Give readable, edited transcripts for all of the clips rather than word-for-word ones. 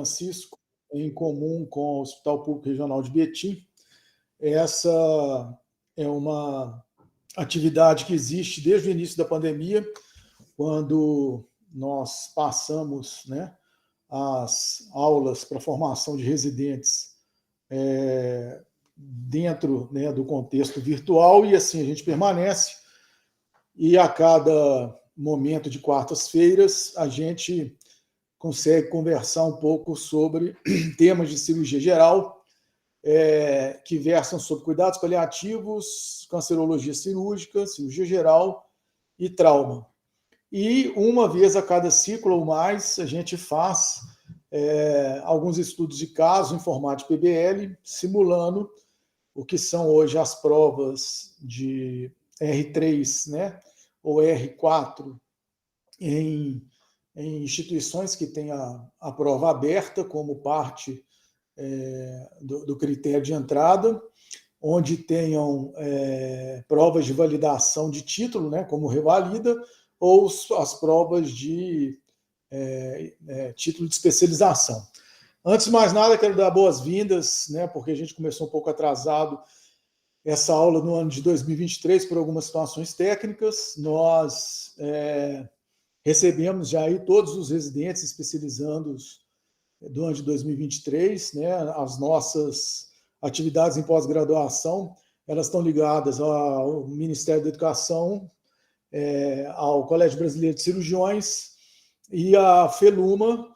Francisco, em comum com o Hospital Público Regional de Betim. Essa é uma atividade que existe desde o início da pandemia, quando nós passamos, as aulas para formação de residentes dentro, do contexto virtual, e assim a gente permanece, e a cada momento de quartas-feiras a gente consegue conversar um pouco sobre temas de cirurgia geral, que versam sobre cuidados paliativos, cancerologia cirúrgica, cirurgia geral e trauma. E uma vez a cada ciclo ou mais, a gente faz alguns estudos de caso em formato de PBL, simulando o que são hoje as provas de R3, ou R4 em instituições que têm a prova aberta como parte do critério de entrada, onde tenham provas de validação de título, como revalida, ou as provas de título de especialização. Antes de mais nada, quero dar boas-vindas, porque a gente começou um pouco atrasado essa aula no ano de 2023 por algumas situações técnicas. Nós recebemos já aí todos os residentes especializandos do ano de 2023, as nossas atividades em pós-graduação, elas estão ligadas ao Ministério da Educação, ao Colégio Brasileiro de Cirurgiões e à FELUMA,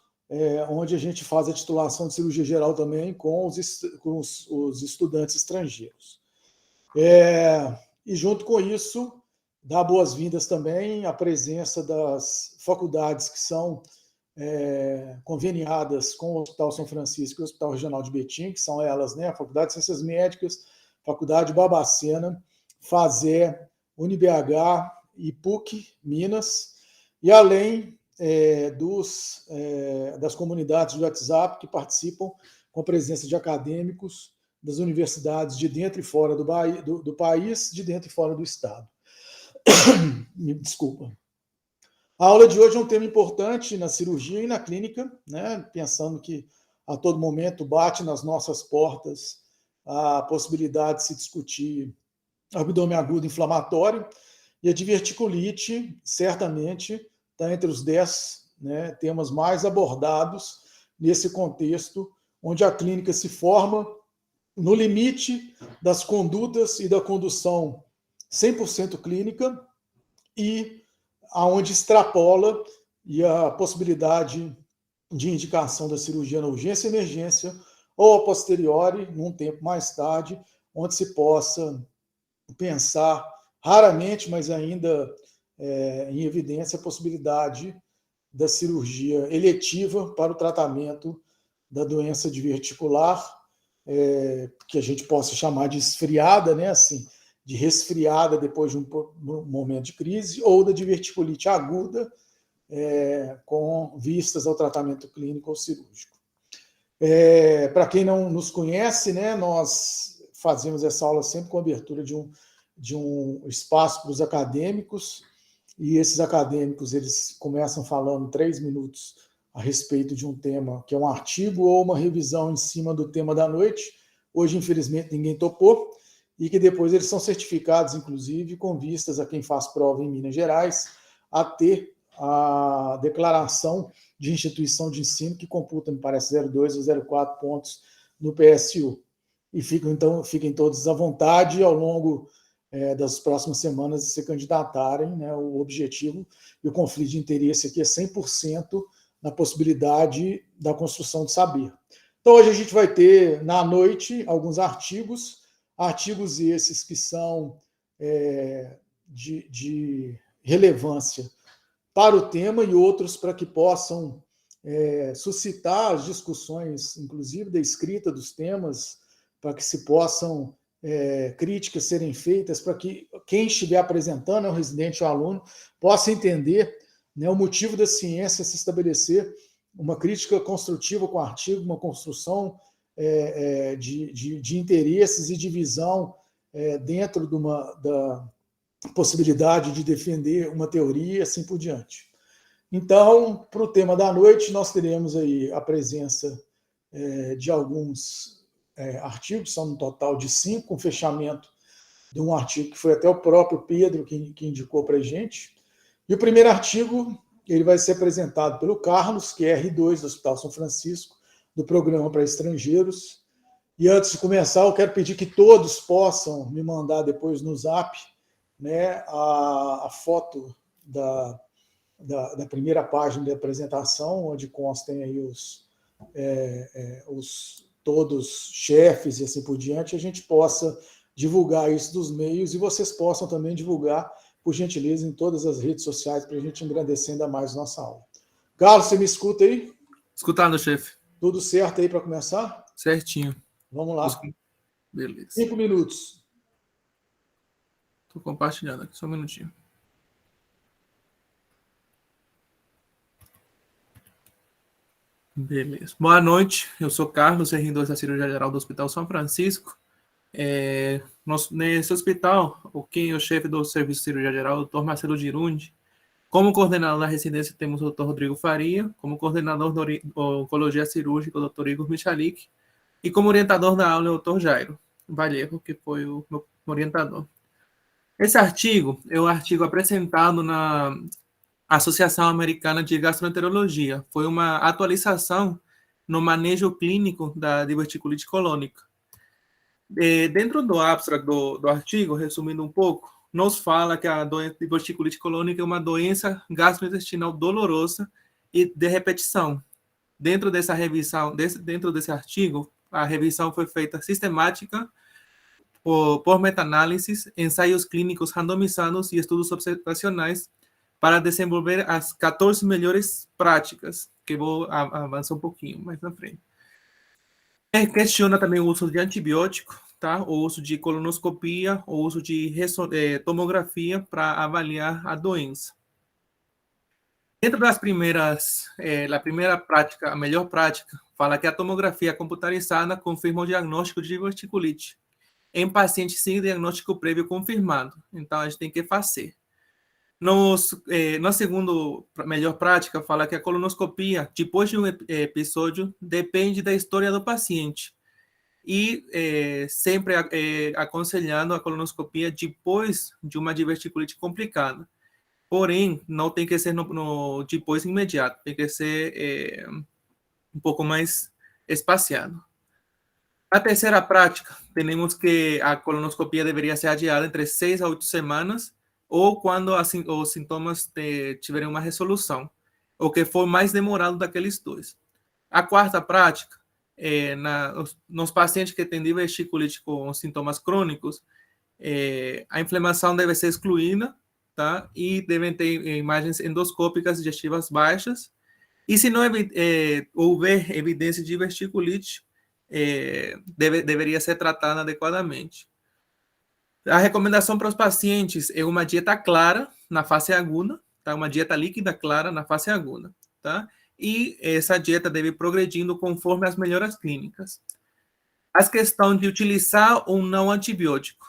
onde a gente faz a titulação de cirurgia geral também com os estudantes estrangeiros. E junto com isso, dá boas-vindas também à presença das faculdades que são conveniadas com o Hospital São Francisco e o Hospital Regional de Betim, que são elas, a Faculdade de Ciências Médicas, Faculdade Barbacena, FASÉ, UniBH e PUC Minas, e além das comunidades de WhatsApp que participam com a presença de acadêmicos das universidades de dentro e fora do país, de dentro e fora do estado. Me desculpa. A aula de hoje é um tema importante na cirurgia e na clínica, pensando que a todo momento bate nas nossas portas a possibilidade de se discutir abdômen agudo inflamatório, e a diverticulite certamente está entre os 10 temas mais abordados nesse contexto, onde a clínica se forma no limite das condutas e da condução 100% clínica, e aonde extrapola e a possibilidade de indicação da cirurgia na urgência e emergência, ou a posteriori, num tempo mais tarde, onde se possa pensar, raramente, mas ainda em evidência, a possibilidade da cirurgia eletiva para o tratamento da doença diverticular, que a gente possa chamar de esfriada, assim, de resfriada depois de um momento de crise, ou da diverticulite aguda, com vistas ao tratamento clínico ou cirúrgico. Para quem não nos conhece, nós fazemos essa aula sempre com a abertura de um espaço para os acadêmicos, e esses acadêmicos eles começam falando 3 minutos a respeito de um tema que é um artigo ou uma revisão em cima do tema da noite. Hoje, infelizmente, ninguém topou, e que depois eles são certificados, inclusive, com vistas a quem faz prova em Minas Gerais, a ter a declaração de instituição de ensino, que computa, me parece, 0,2 ou 0,4 pontos no PSU. E fiquem todos à vontade ao longo das próximas semanas de se candidatarem. O objetivo e o conflito de interesse aqui é 100% na possibilidade da construção de saber. Então, hoje a gente vai ter, na noite, alguns artigos esses que são de relevância para o tema, e outros para que possam suscitar as discussões, inclusive da escrita dos temas, para que se possam críticas serem feitas, para que quem estiver apresentando, o residente ou o aluno, possa entender o motivo da ciência se estabelecer uma crítica construtiva com o artigo, uma construção de interesses e de visão dentro da possibilidade de defender uma teoria e assim por diante. Então, para o tema da noite, nós teremos aí a presença de alguns artigos, são no total de 5, com fechamento de um artigo que foi até o próprio Pedro que indicou para a gente. E o primeiro artigo ele vai ser apresentado pelo Carlos, que é R2 do Hospital São Francisco, do Programa para Estrangeiros. E antes de começar, eu quero pedir que todos possam me mandar depois no Zap, né, a foto da primeira página de apresentação, onde constem aí os todos chefes e assim por diante, a gente possa divulgar isso dos meios e vocês possam também divulgar, por gentileza, em todas as redes sociais, para a gente engrandecer ainda mais nossa aula. Carlos, você me escuta aí? Escutando, chefe. Tudo certo aí para começar? Certinho. Vamos lá. Beleza. 5 minutos. Estou compartilhando aqui, só um minutinho. Beleza. Boa noite, eu sou Carlos, R2 da Cirurgia Geral do Hospital São Francisco. Nesse hospital, quem é o chefe do Serviço de Cirurgia Geral, o Dr. Marcelo Girundi. Como coordenador da residência, temos o Dr. Rodrigo Faria. Como coordenador da Oncologia Cirúrgica, o Dr. Igor Michalik. E como orientador da aula, o Dr. Jairo Vallejo, que foi o meu orientador. Esse artigo é um artigo apresentado na Associação Americana de Gastroenterologia. Foi uma atualização no manejo clínico da diverticulite colônica. Dentro do abstract do artigo, resumindo um pouco, nos fala que a diverticulite colônica é uma doença gastrointestinal dolorosa e de repetição. Dentro dessa revisão, dentro desse artigo, a revisão foi feita sistemática por meta-análises, ensaios clínicos randomizados e estudos observacionais para desenvolver as 14 melhores práticas, que vou avançar um pouquinho mais na frente. Questiona também o uso de antibiótico, tá? O uso de colonoscopia, o uso de tomografia para avaliar a doença. Dentro das primeiras, a primeira prática, a melhor prática, fala que a tomografia computarizada confirma o diagnóstico de diverticulite em pacientes sem diagnóstico prévio confirmado. Então, a gente tem que fazer. Na segunda melhor prática, fala que a colonoscopia, depois de um episódio, depende da história do paciente. E sempre aconselhando a colonoscopia depois de uma diverticulite complicada. Porém, não tem que ser no depois imediato, tem que ser um pouco mais espaciado. A terceira prática, temos que a colonoscopia deveria ser adiada entre 6 a 8 semanas, ou quando os sintomas tiverem uma resolução, o que for mais demorado daqueles dois. A quarta prática, nos pacientes que têm diverticulite com sintomas crônicos, a inflamação deve ser excluída, tá? E devem ter imagens endoscópicas digestivas baixas. E se não houver evidência de diverticulite, deveria ser tratada adequadamente. A recomendação para os pacientes é uma dieta clara na fase aguda, tá? Uma dieta líquida clara na fase aguda, tá? E essa dieta deve ir progredindo conforme as melhoras clínicas. A questão de utilizar ou não antibiótico.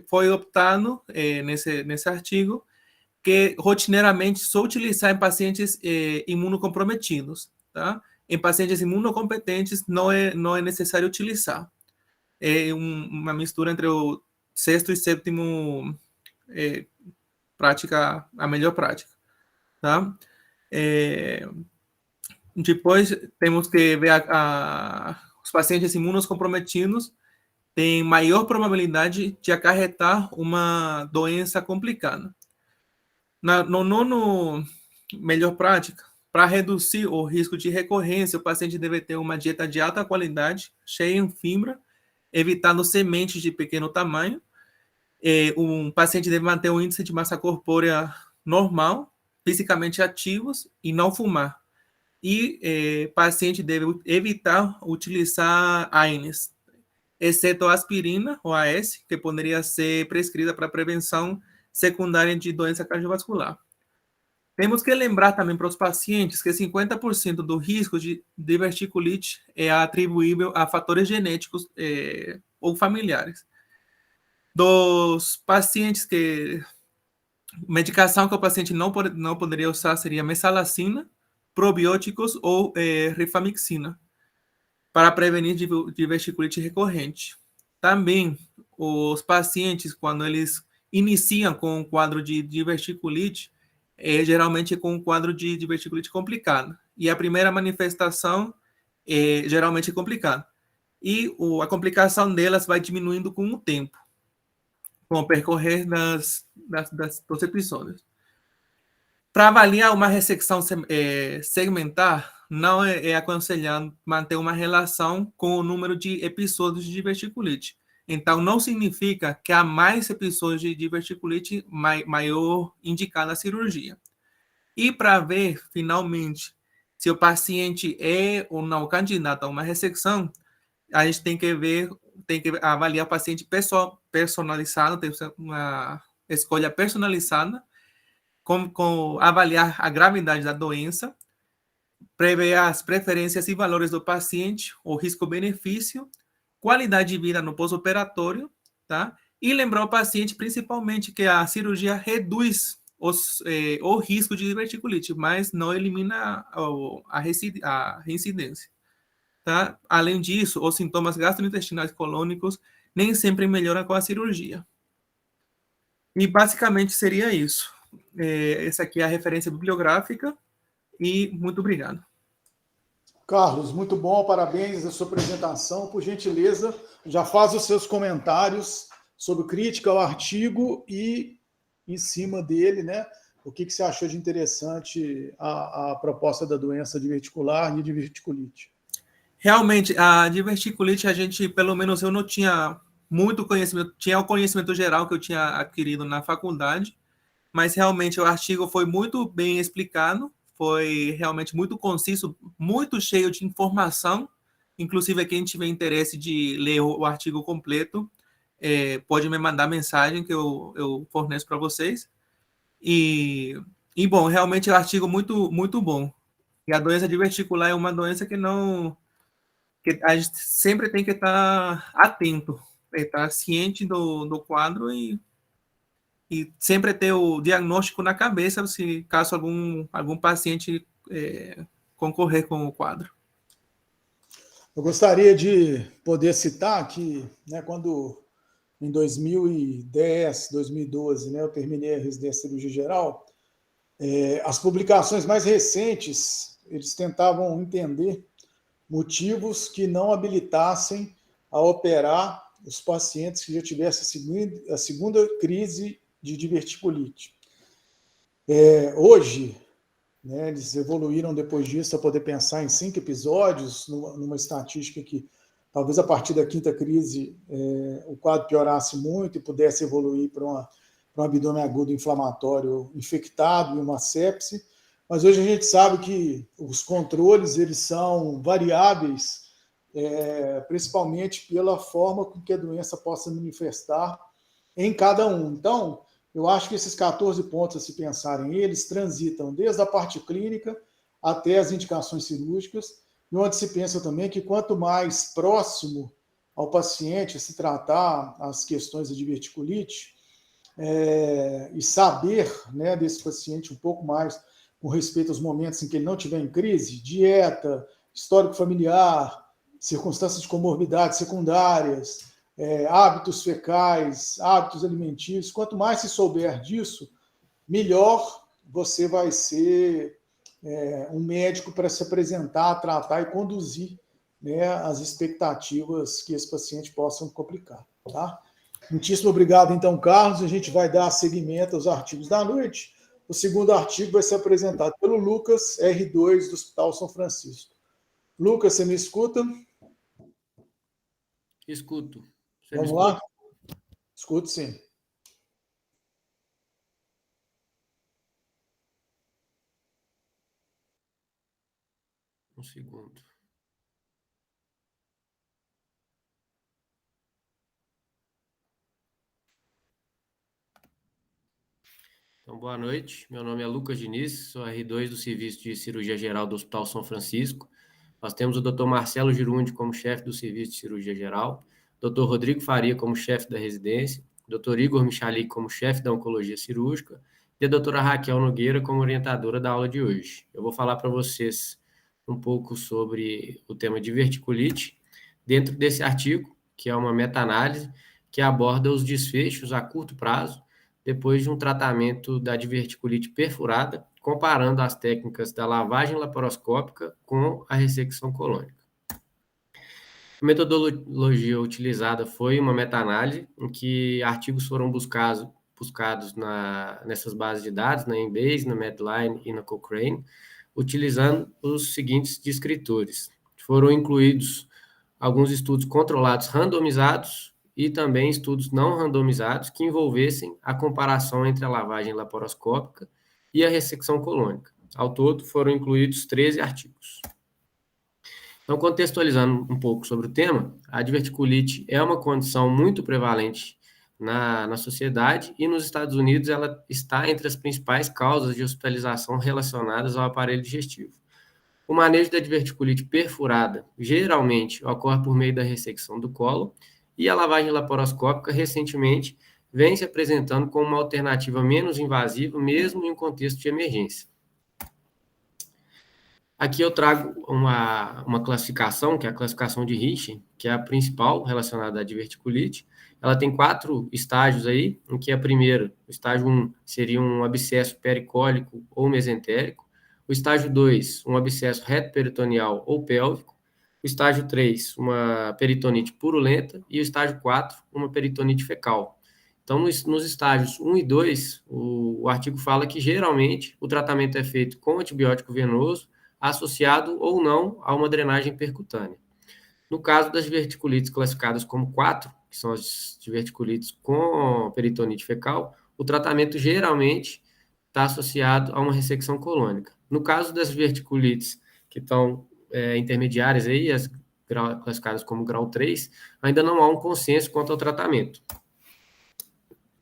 Foi optado nesse artigo que rotineiramente só utilizar em pacientes imunocomprometidos, tá? Em pacientes imunocompetentes não é necessário utilizar. É uma mistura entre o sexto e sétimo prática, a melhor prática, tá? Depois temos que ver os pacientes imunocomprometidos têm maior probabilidade de acarretar uma doença complicada. No nono melhor prática, para reduzir o risco de recorrência, o paciente deve ter uma dieta de alta qualidade, cheia em fibra, evitando sementes de pequeno tamanho. Um paciente deve manter um índice de massa corpórea normal, fisicamente ativos e não fumar. E paciente deve evitar utilizar AINES, exceto a aspirina, ou AS, que poderia ser prescrita para prevenção secundária de doença cardiovascular. Temos que lembrar também para os pacientes que 50% do risco de diverticulite é atribuível a fatores genéticos ou familiares. Dos pacientes que Medicação que o paciente não poderia usar seria mesalazina, probióticos ou rifamicina, para prevenir diverticulite recorrente. Também, os pacientes, quando eles iniciam com um quadro de diverticulite, geralmente com um quadro de diverticulite complicado. E a primeira manifestação é geralmente complicada. E a complicação delas vai diminuindo com o tempo, com o percorrer dos episódios. Para avaliar uma ressecção segmentar, não é aconselhado manter uma relação com o número de episódios de diverticulite. Então, não significa que há mais episódios de diverticulite, maior indicada a cirurgia. E para ver, finalmente, se o paciente é ou não candidato a uma ressecção, a gente tem que avaliar o paciente personalizado, tem uma escolha personalizada, com avaliar a gravidade da doença, prever as preferências e valores do paciente, o risco-benefício, qualidade de vida no pós-operatório, tá? E lembrar o paciente, principalmente, que a cirurgia reduz o risco de diverticulite, mas não elimina a reincidência, tá? Além disso, os sintomas gastrointestinais colônicos nem sempre melhoram com a cirurgia. E basicamente seria isso. Essa aqui é a referência bibliográfica e muito obrigado. Carlos, muito bom, parabéns a sua apresentação. Por gentileza, já faz os seus comentários sobre crítica ao artigo e, em cima dele, né, o que você achou de interessante a proposta da doença diverticular e diverticulite. Realmente, a diverticulite, a gente, pelo menos eu não tinha muito conhecimento, tinha o conhecimento geral que eu tinha adquirido na faculdade, mas realmente o artigo foi muito bem explicado, foi realmente muito conciso, muito cheio de informação. Inclusive, quem tiver interesse de ler o artigo completo, pode me mandar mensagem que eu forneço para vocês. E, bom, realmente é um artigo muito, muito bom. E a doença diverticular é uma doença que a gente sempre tem que estar atento, estar ciente do quadro e sempre ter o diagnóstico na cabeça, se caso algum paciente concorrer com o quadro. Eu gostaria de poder citar que, né, quando em 2010, 2012, né, eu terminei a residência de cirurgia geral, as publicações mais recentes, eles tentavam entender motivos que não habilitassem a operar os pacientes que já tivessem a segunda crise de diverticulite. Hoje, né, eles evoluíram depois disso a poder pensar em 5 episódios, numa estatística que talvez a partir da quinta crise o quadro piorasse muito e pudesse evoluir para um abdômen agudo inflamatório infectado e uma sepse. Mas hoje a gente sabe que os controles eles são variáveis, principalmente pela forma com que a doença possa manifestar em cada um. Então, eu acho que esses 14 pontos, a se pensarem, eles transitam desde a parte clínica até as indicações cirúrgicas, e onde se pensa também que quanto mais próximo ao paciente se tratar as questões de diverticulite, e saber, né, desse paciente um pouco mais com respeito aos momentos em que ele não estiver em crise, dieta, histórico familiar, circunstâncias de comorbidades secundárias, hábitos fecais, hábitos alimentícios. Quanto mais se souber disso, melhor você vai ser um médico para se apresentar, tratar e conduzir, né, as expectativas que esse paciente possa complicar. Tá? Muitíssimo obrigado, então, Carlos. A gente vai dar seguimento aos artigos da noite. O segundo artigo vai ser apresentado pelo Lucas, R2, do Hospital São Francisco. Lucas, você me escuta? Escuto. Vamos lá? Escuto, sim. Um segundo. Então, boa noite. Meu nome é Lucas Diniz, sou R2 do Serviço de Cirurgia Geral do Hospital São Francisco. Nós temos o Dr. Marcelo Girundi como chefe do Serviço de Cirurgia Geral, Dr. Rodrigo Faria como chefe da residência, Dr. Igor Michalik como chefe da Oncologia Cirúrgica e a doutora Raquel Nogueira como orientadora da aula de hoje. Eu vou falar para vocês um pouco sobre o tema diverticulite, dentro desse artigo, que é uma meta-análise que aborda os desfechos a curto prazo, depois de um tratamento da diverticulite perfurada, comparando as técnicas da lavagem laparoscópica com a ressecção colônica. A metodologia utilizada foi uma meta-análise, em que artigos foram buscados nessas bases de dados, na Embase, na Medline e na Cochrane, utilizando os seguintes descritores. Foram incluídos alguns estudos controlados randomizados e também estudos não randomizados que envolvessem a comparação entre a lavagem laparoscópica e a ressecção colônica. Ao todo, foram incluídos 13 artigos. Então, contextualizando um pouco sobre o tema, a diverticulite é uma condição muito prevalente na sociedade e nos Estados Unidos ela está entre as principais causas de hospitalização relacionadas ao aparelho digestivo. O manejo da diverticulite perfurada geralmente ocorre por meio da ressecção do colo e a lavagem laparoscópica recentemente vem se apresentando como uma alternativa menos invasiva, mesmo em um contexto de emergência. Aqui eu trago uma classificação, que é a classificação de Rich, que é a principal relacionada à diverticulite. Ela tem 4 estágios aí, em que a primeira, o estágio 1, seria um abscesso pericólico ou mesentérico. O estágio 2, um abscesso reto-peritoneal ou pélvico. O estágio 3, uma peritonite purulenta. E o estágio 4, uma peritonite fecal. Então, nos estágios 1 e 2, o artigo fala que, geralmente, o tratamento é feito com antibiótico venoso, associado ou não a uma drenagem percutânea. No caso das diverticulites classificadas como 4, que são as diverticulites com peritonite fecal, o tratamento geralmente está associado a uma ressecção colônica. No caso das diverticulites que estão intermediárias, aí, as classificadas como grau 3, ainda não há um consenso quanto ao tratamento.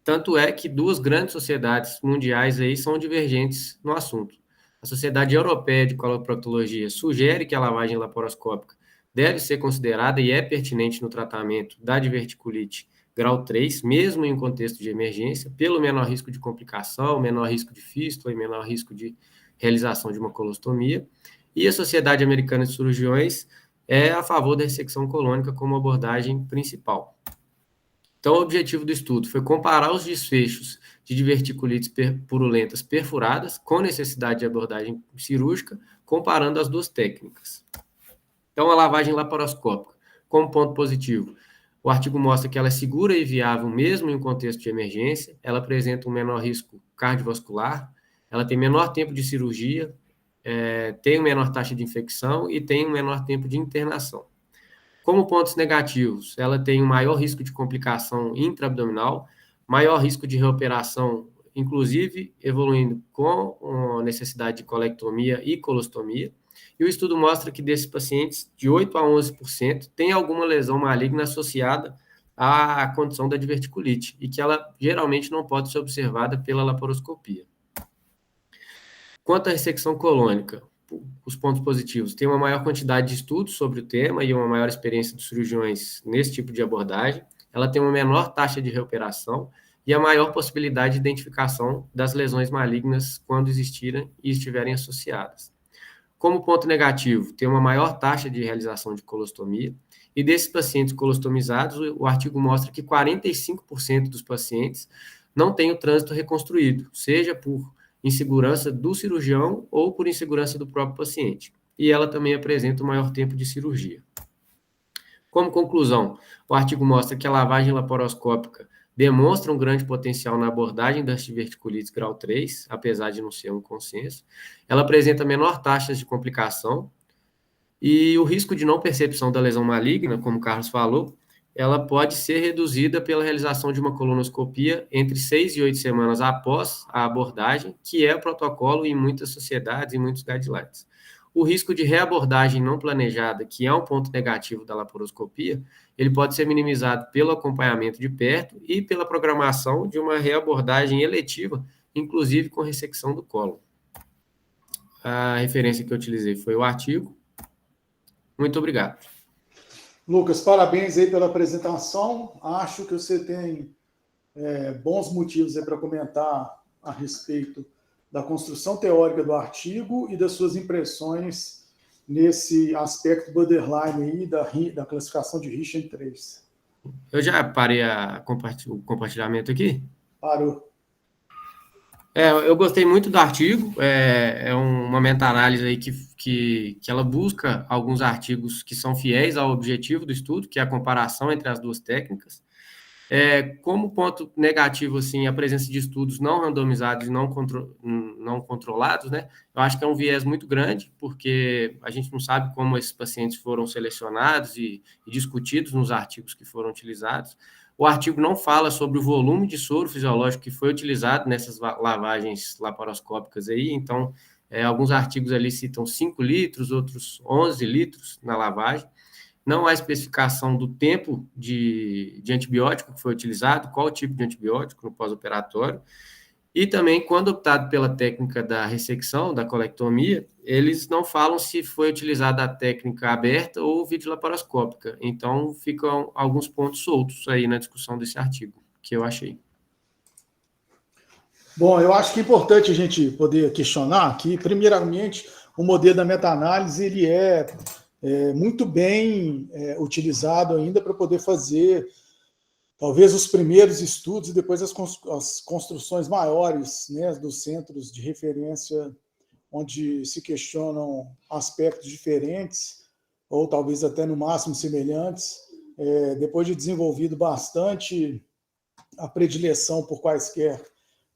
Tanto é que 2 grandes sociedades mundiais aí são divergentes no assunto. A Sociedade Europeia de Coloproctologia sugere que a lavagem laparoscópica deve ser considerada e é pertinente no tratamento da diverticulite grau 3, mesmo em um contexto de emergência, pelo menor risco de complicação, menor risco de fístula e menor risco de realização de uma colostomia. E a Sociedade Americana de Cirurgiões é a favor da ressecção colônica como abordagem principal. Então, o objetivo do estudo foi comparar os desfechos de diverticulites purulentas perfuradas com necessidade de abordagem cirúrgica, comparando as 2 técnicas. Então, a lavagem laparoscópica, como ponto positivo, o artigo mostra que ela é segura e viável mesmo em um contexto de emergência, ela apresenta um menor risco cardiovascular, ela tem menor tempo de cirurgia, tem menor taxa de infecção e tem um menor tempo de internação. Como pontos negativos, ela tem um maior risco de complicação intraabdominal, maior risco de reoperação, inclusive evoluindo com necessidade de colectomia e colostomia. E o estudo mostra que desses pacientes, de 8% a 11%, tem alguma lesão maligna associada à condição da diverticulite, e que ela geralmente não pode ser observada pela laparoscopia. Quanto à ressecção colônica, os pontos positivos, tem uma maior quantidade de estudos sobre o tema e uma maior experiência dos cirurgiões nesse tipo de abordagem. Ela tem uma menor taxa de reoperação e a maior possibilidade de identificação das lesões malignas quando existirem e estiverem associadas. Como ponto negativo, tem uma maior taxa de realização de colostomia, e desses pacientes colostomizados, o artigo mostra que 45% dos pacientes não têm o trânsito reconstruído, seja por insegurança do cirurgião ou por insegurança do próprio paciente. E ela também apresenta um maior tempo de cirurgia. Como conclusão, o artigo mostra que a lavagem laparoscópica demonstra um grande potencial na abordagem das diverticulites grau 3, apesar de não ser um consenso. Ela apresenta menor taxa de complicação e o risco de não percepção da lesão maligna, como o Carlos falou, ela pode ser reduzida pela realização de uma colonoscopia entre 6 e 8 semanas após a abordagem, que é o protocolo em muitas sociedades e muitos guidelines. O risco de reabordagem não planejada, que é um ponto negativo da laparoscopia, ele pode ser minimizado pelo acompanhamento de perto e pela programação de uma reabordagem eletiva, inclusive com ressecção do colo. A referência que eu utilizei foi o artigo. Muito obrigado. Lucas, parabéns aí pela apresentação. Acho que você tem bons motivos para comentar a respeito da construção teórica do artigo e das suas impressões nesse aspecto borderline aí da classificação de Richard 3. Eu já parei o compartilhamento aqui. Parou. Eu gostei muito do artigo, é uma meta-análise aí que ela busca alguns artigos que são fiéis ao objetivo do estudo, que é a comparação entre as duas técnicas. Como ponto negativo, assim, a presença de estudos não randomizados e não controlados, né? Eu acho que é um viés muito grande, porque a gente não sabe como esses pacientes foram selecionados e discutidos nos artigos que foram utilizados. O artigo não fala sobre o volume de soro fisiológico que foi utilizado nessas lavagens laparoscópicas aí, então, alguns artigos ali citam 5 litros, outros 11 litros na lavagem. Não há especificação do tempo de antibiótico que foi utilizado, qual tipo de antibiótico no pós-operatório. E também, quando optado pela técnica da ressecção, da colectomia, eles não falam se foi utilizada a técnica aberta ou videolaparoscópica. Então, ficam alguns pontos soltos aí na discussão desse artigo, que eu achei. Bom, eu acho que é importante a gente poder questionar que, primeiramente, o modelo da meta-análise ele é muito bem utilizado ainda para poder fazer talvez os primeiros estudos e depois as construções maiores, né, dos centros de referência, onde se questionam aspectos diferentes, ou talvez até no máximo semelhantes, depois de desenvolvido bastante a predileção por quaisquer,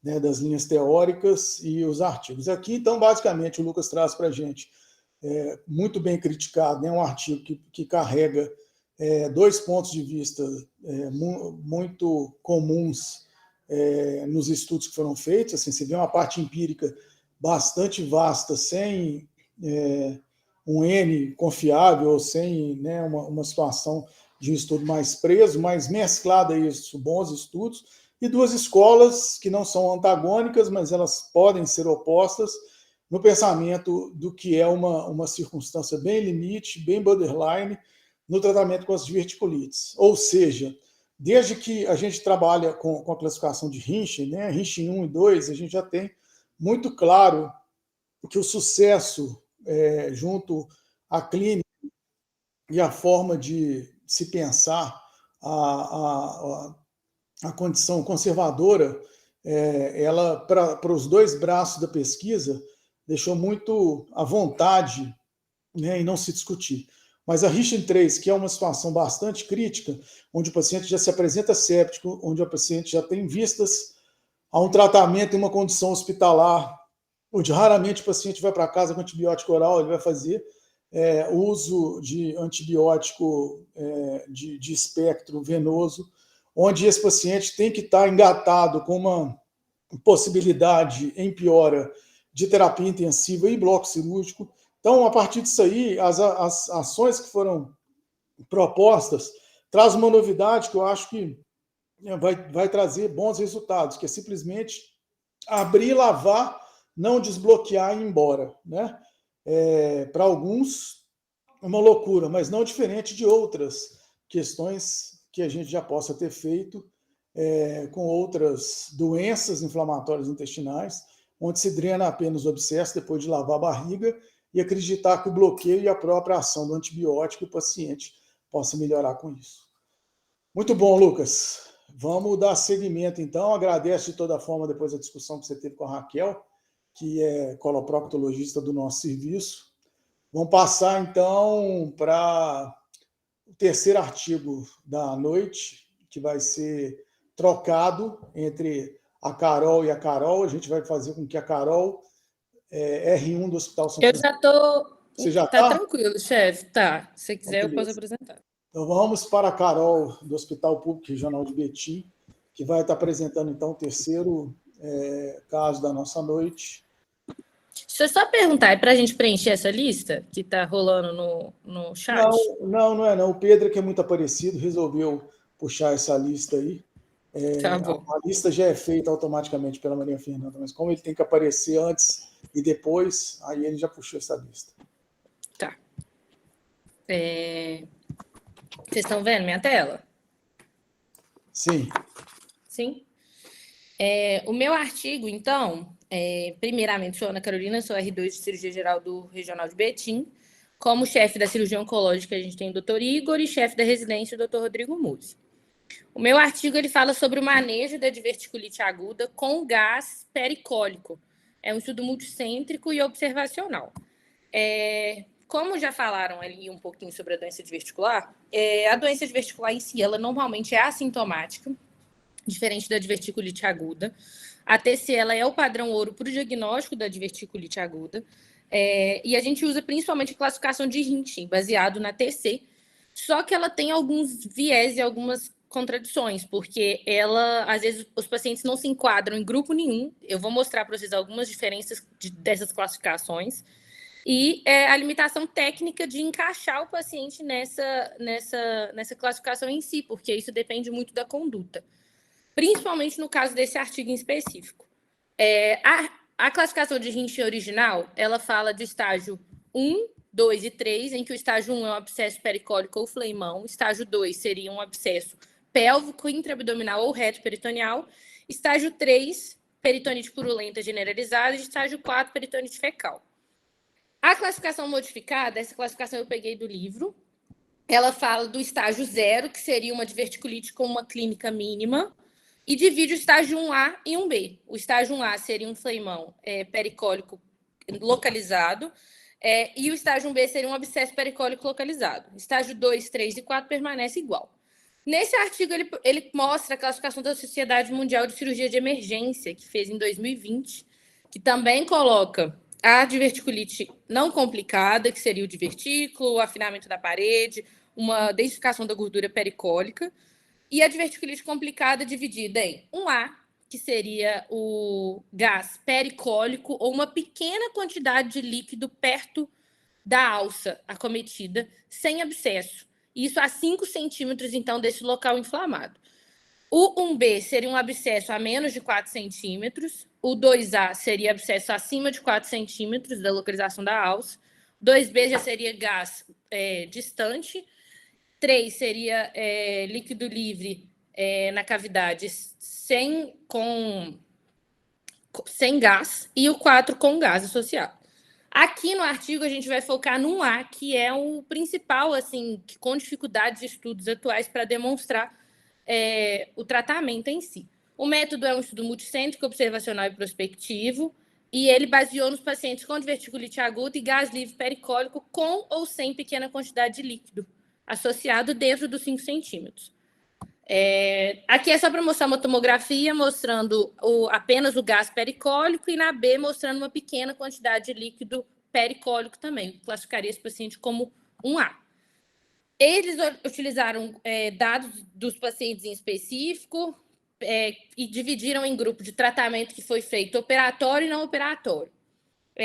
né, das linhas teóricas e os artigos. Aqui, então, basicamente, o Lucas traz para a gente, muito bem criticado, né, um artigo que carrega 2 pontos de vista muito comuns nos estudos que foram feitos. Assim, você vê uma parte empírica bastante vasta, sem um N confiável, ou sem, né, uma situação de um estudo mais preso, mas mesclado a isso, bons estudos, e 2 escolas que não são antagônicas, mas elas podem ser opostas no pensamento do que é uma circunstância bem limite, bem borderline, no tratamento com as diverticulites. Ou seja, desde que a gente trabalha com a classificação de Rinchen, né, Rinchen 1 e 2, a gente já tem muito claro que o sucesso junto à clínica e a forma de se pensar a condição conservadora, ela, para os 2 braços da pesquisa, deixou muito à vontade, né, em não se discutir. Mas a Richard 3, que é uma situação bastante crítica, onde o paciente já se apresenta séptico, onde o paciente já tem vistas a um tratamento em uma condição hospitalar, onde raramente o paciente vai para casa com antibiótico oral, ele vai fazer uso de antibiótico de espectro venoso, onde esse paciente tem que estar engatado com uma possibilidade em piora de terapia intensiva e bloco cirúrgico. Então, a partir disso aí, as ações que foram propostas traz uma novidade que eu acho que vai trazer bons resultados, que é simplesmente abrir, lavar, não desbloquear e ir embora, né? Para alguns, uma loucura, mas não diferente de outras questões que a gente já possa ter feito com outras doenças inflamatórias intestinais, onde se drena apenas o abscesso depois de lavar a barriga e acreditar que o bloqueio e a própria ação do antibiótico, o paciente possa melhorar com isso. Muito bom, Lucas. Vamos dar seguimento, então. Agradeço de toda forma depois a discussão que você teve com a Raquel, que é coloproctologista do nosso serviço. Vamos passar, então, para o 3º artigo da noite, que vai ser trocado entre a Carol e a Carol. A gente vai fazer com que a Carol, R1 do Hospital São Francisco... Eu já estou... Você já está? Tá Tranquilo, chefe. Tá. Se quiser, então, eu posso apresentar. Então, vamos para a Carol, do Hospital Público Regional de Betim, que vai estar apresentando, então, o 3º caso da nossa noite. Deixa eu só perguntar, é para a gente preencher essa lista que está rolando no chat? Não é não. O Pedro, que é muito aparecido, resolveu puxar essa lista aí. Tá bom. A lista já é feita automaticamente pela Maria Fernanda, mas como ele tem que aparecer antes e depois, aí ele já puxou essa lista. Tá. Vocês estão vendo minha tela? Sim. Sim? O meu artigo, então, primeiramente, sou Ana Carolina, sou R2 de cirurgia geral do Regional de Betim. Como chefe da cirurgia oncológica, a gente tem o Dr. Igor e chefe da residência, o Dr. Rodrigo Musi. O meu artigo ele fala sobre o manejo da diverticulite aguda com gás pericólico. É um estudo multicêntrico e observacional. Como já falaram ali um pouquinho sobre a doença diverticular, a doença diverticular em si, ela normalmente é assintomática, diferente da diverticulite aguda. A TC ela é o padrão ouro para o diagnóstico da diverticulite aguda. E a gente usa principalmente a classificação de Hinting, baseado na TC, só que ela tem alguns viés e algumas contradições, porque ela, às vezes, os pacientes não se enquadram em grupo nenhum. Eu vou mostrar para vocês algumas diferenças dessas classificações. E a limitação técnica de encaixar o paciente nessa classificação em si, porque isso depende muito da conduta. Principalmente no caso desse artigo em específico. A classificação de Hinting original, ela fala de estágio 1, 2 e 3, em que o estágio 1 é um abscesso pericólico ou fleimão, estágio 2 seria um abscesso pélvico, intraabdominal ou retroperitoneal, estágio 3, peritonite purulenta generalizada, e estágio 4, peritonite fecal. A classificação modificada, essa classificação eu peguei do livro, ela fala do estágio 0, que seria uma diverticulite com uma clínica mínima, e divide o estágio 1A e 1B. O estágio 1A seria um fleimão pericólico localizado, e o estágio 1B seria um abscesso pericólico localizado. Estágio 2, 3 e 4 permanece igual. Nesse artigo, ele mostra a classificação da Sociedade Mundial de Cirurgia de Emergência, que fez em 2020, que também coloca a diverticulite não complicada, que seria o divertículo, o afinamento da parede, uma densificação da gordura pericólica, e a diverticulite complicada dividida em 1A, que seria o gás pericólico ou uma pequena quantidade de líquido perto da alça acometida, sem abscesso. Isso a 5 centímetros, então, desse local inflamado. O 1B seria um abscesso a menos de 4 centímetros. O 2A seria abscesso acima de 4 centímetros da localização da alça. 2B já seria gás distante. 3 seria líquido livre na cavidade sem gás. E o 4 com gás associado. Aqui no artigo a gente vai focar no 1A, que é o principal, assim, com dificuldades de estudos atuais para demonstrar o tratamento em si. O método é um estudo multicêntrico, observacional e prospectivo, e ele baseou nos pacientes com diverticulite aguda e gás livre pericólico com ou sem pequena quantidade de líquido associado dentro dos 5 centímetros. Aqui é só para mostrar uma tomografia mostrando apenas o gás pericólico e na B mostrando uma pequena quantidade de líquido pericólico também. Classificaria esse paciente como 1A. Eles utilizaram dados dos pacientes em específico e dividiram em grupo de tratamento que foi feito operatório e não operatório.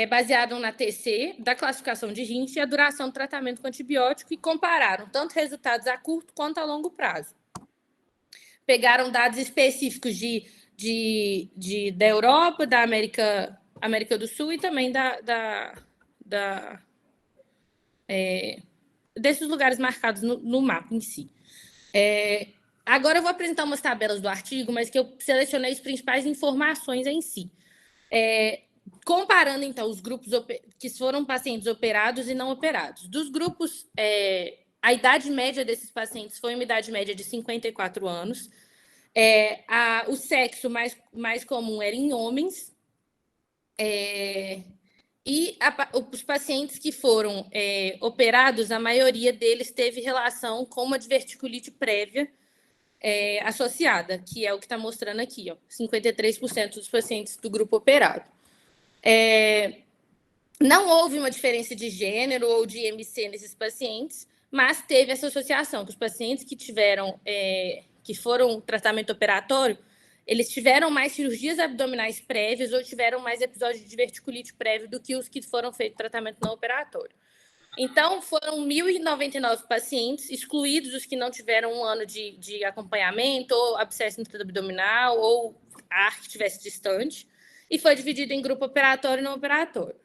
Baseado na TC, da classificação de Hinting e a duração do tratamento com antibiótico e compararam tanto resultados a curto quanto a longo prazo. Pegaram dados específicos da Europa, da América do Sul e também desses lugares marcados no mapa em si. Agora eu vou apresentar umas tabelas do artigo, mas que eu selecionei as principais informações em si. Comparando, então, os grupos que foram pacientes operados e não operados. Dos grupos, a idade média desses pacientes foi uma idade média de 54 anos. O sexo mais comum era em homens. Os pacientes que foram operados, a maioria deles teve relação com uma diverticulite prévia associada, que é o que está mostrando aqui, 53% dos pacientes do grupo operado. Não houve uma diferença de gênero ou de IMC nesses pacientes, mas teve essa associação, que os pacientes que foram tratamento operatório, eles tiveram mais cirurgias abdominais prévias ou tiveram mais episódios de diverticulite prévio do que os que foram feitos tratamento não operatório. Então, foram 1.099 pacientes, excluídos os que não tiveram um ano de acompanhamento, ou abscesso intraabdominal, ou AR que estivesse distante, e foi dividido em grupo operatório e não operatório.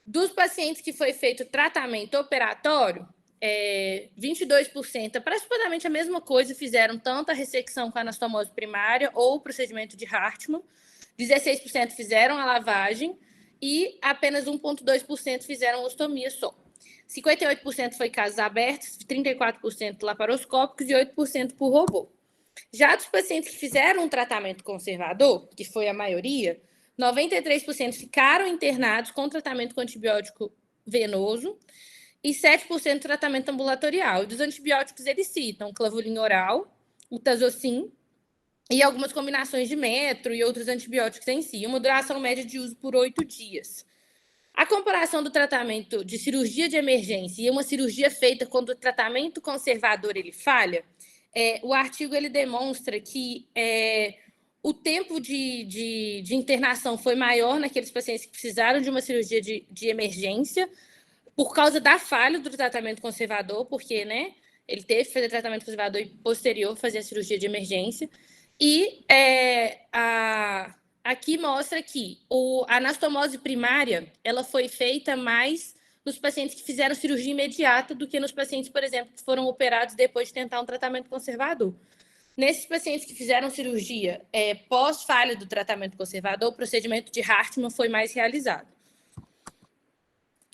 Dos pacientes que foi feito tratamento operatório, 22%, aproximadamente a mesma coisa, fizeram tanto a ressecção com anastomose primária ou o procedimento de Hartmann, 16% fizeram a lavagem e apenas 1,2% fizeram ostomia só. 58% foi casos abertos, 34% laparoscópicos e 8% por robô. Já dos pacientes que fizeram um tratamento conservador, que foi a maioria, 93% ficaram internados com tratamento com antibiótico venoso e 7% tratamento ambulatorial. Dos antibióticos, eles citam clavulina oral, o tazocin e algumas combinações de metro e outros antibióticos em si. Uma duração média de uso por 8 dias. A comparação do tratamento de cirurgia de emergência e uma cirurgia feita quando o tratamento conservador ele falha, o artigo ele demonstra que o tempo de internação foi maior naqueles pacientes que precisaram de uma cirurgia de emergência por causa da falha do tratamento conservador, porque, né, ele teve que fazer tratamento conservador e posterior fazer a cirurgia de emergência. E aqui mostra que a anastomose primária ela foi feita mais nos pacientes que fizeram cirurgia imediata do que nos pacientes, por exemplo, que foram operados depois de tentar um tratamento conservador. Nesses pacientes que fizeram cirurgia pós-falha do tratamento conservador, o procedimento de Hartmann foi mais realizado.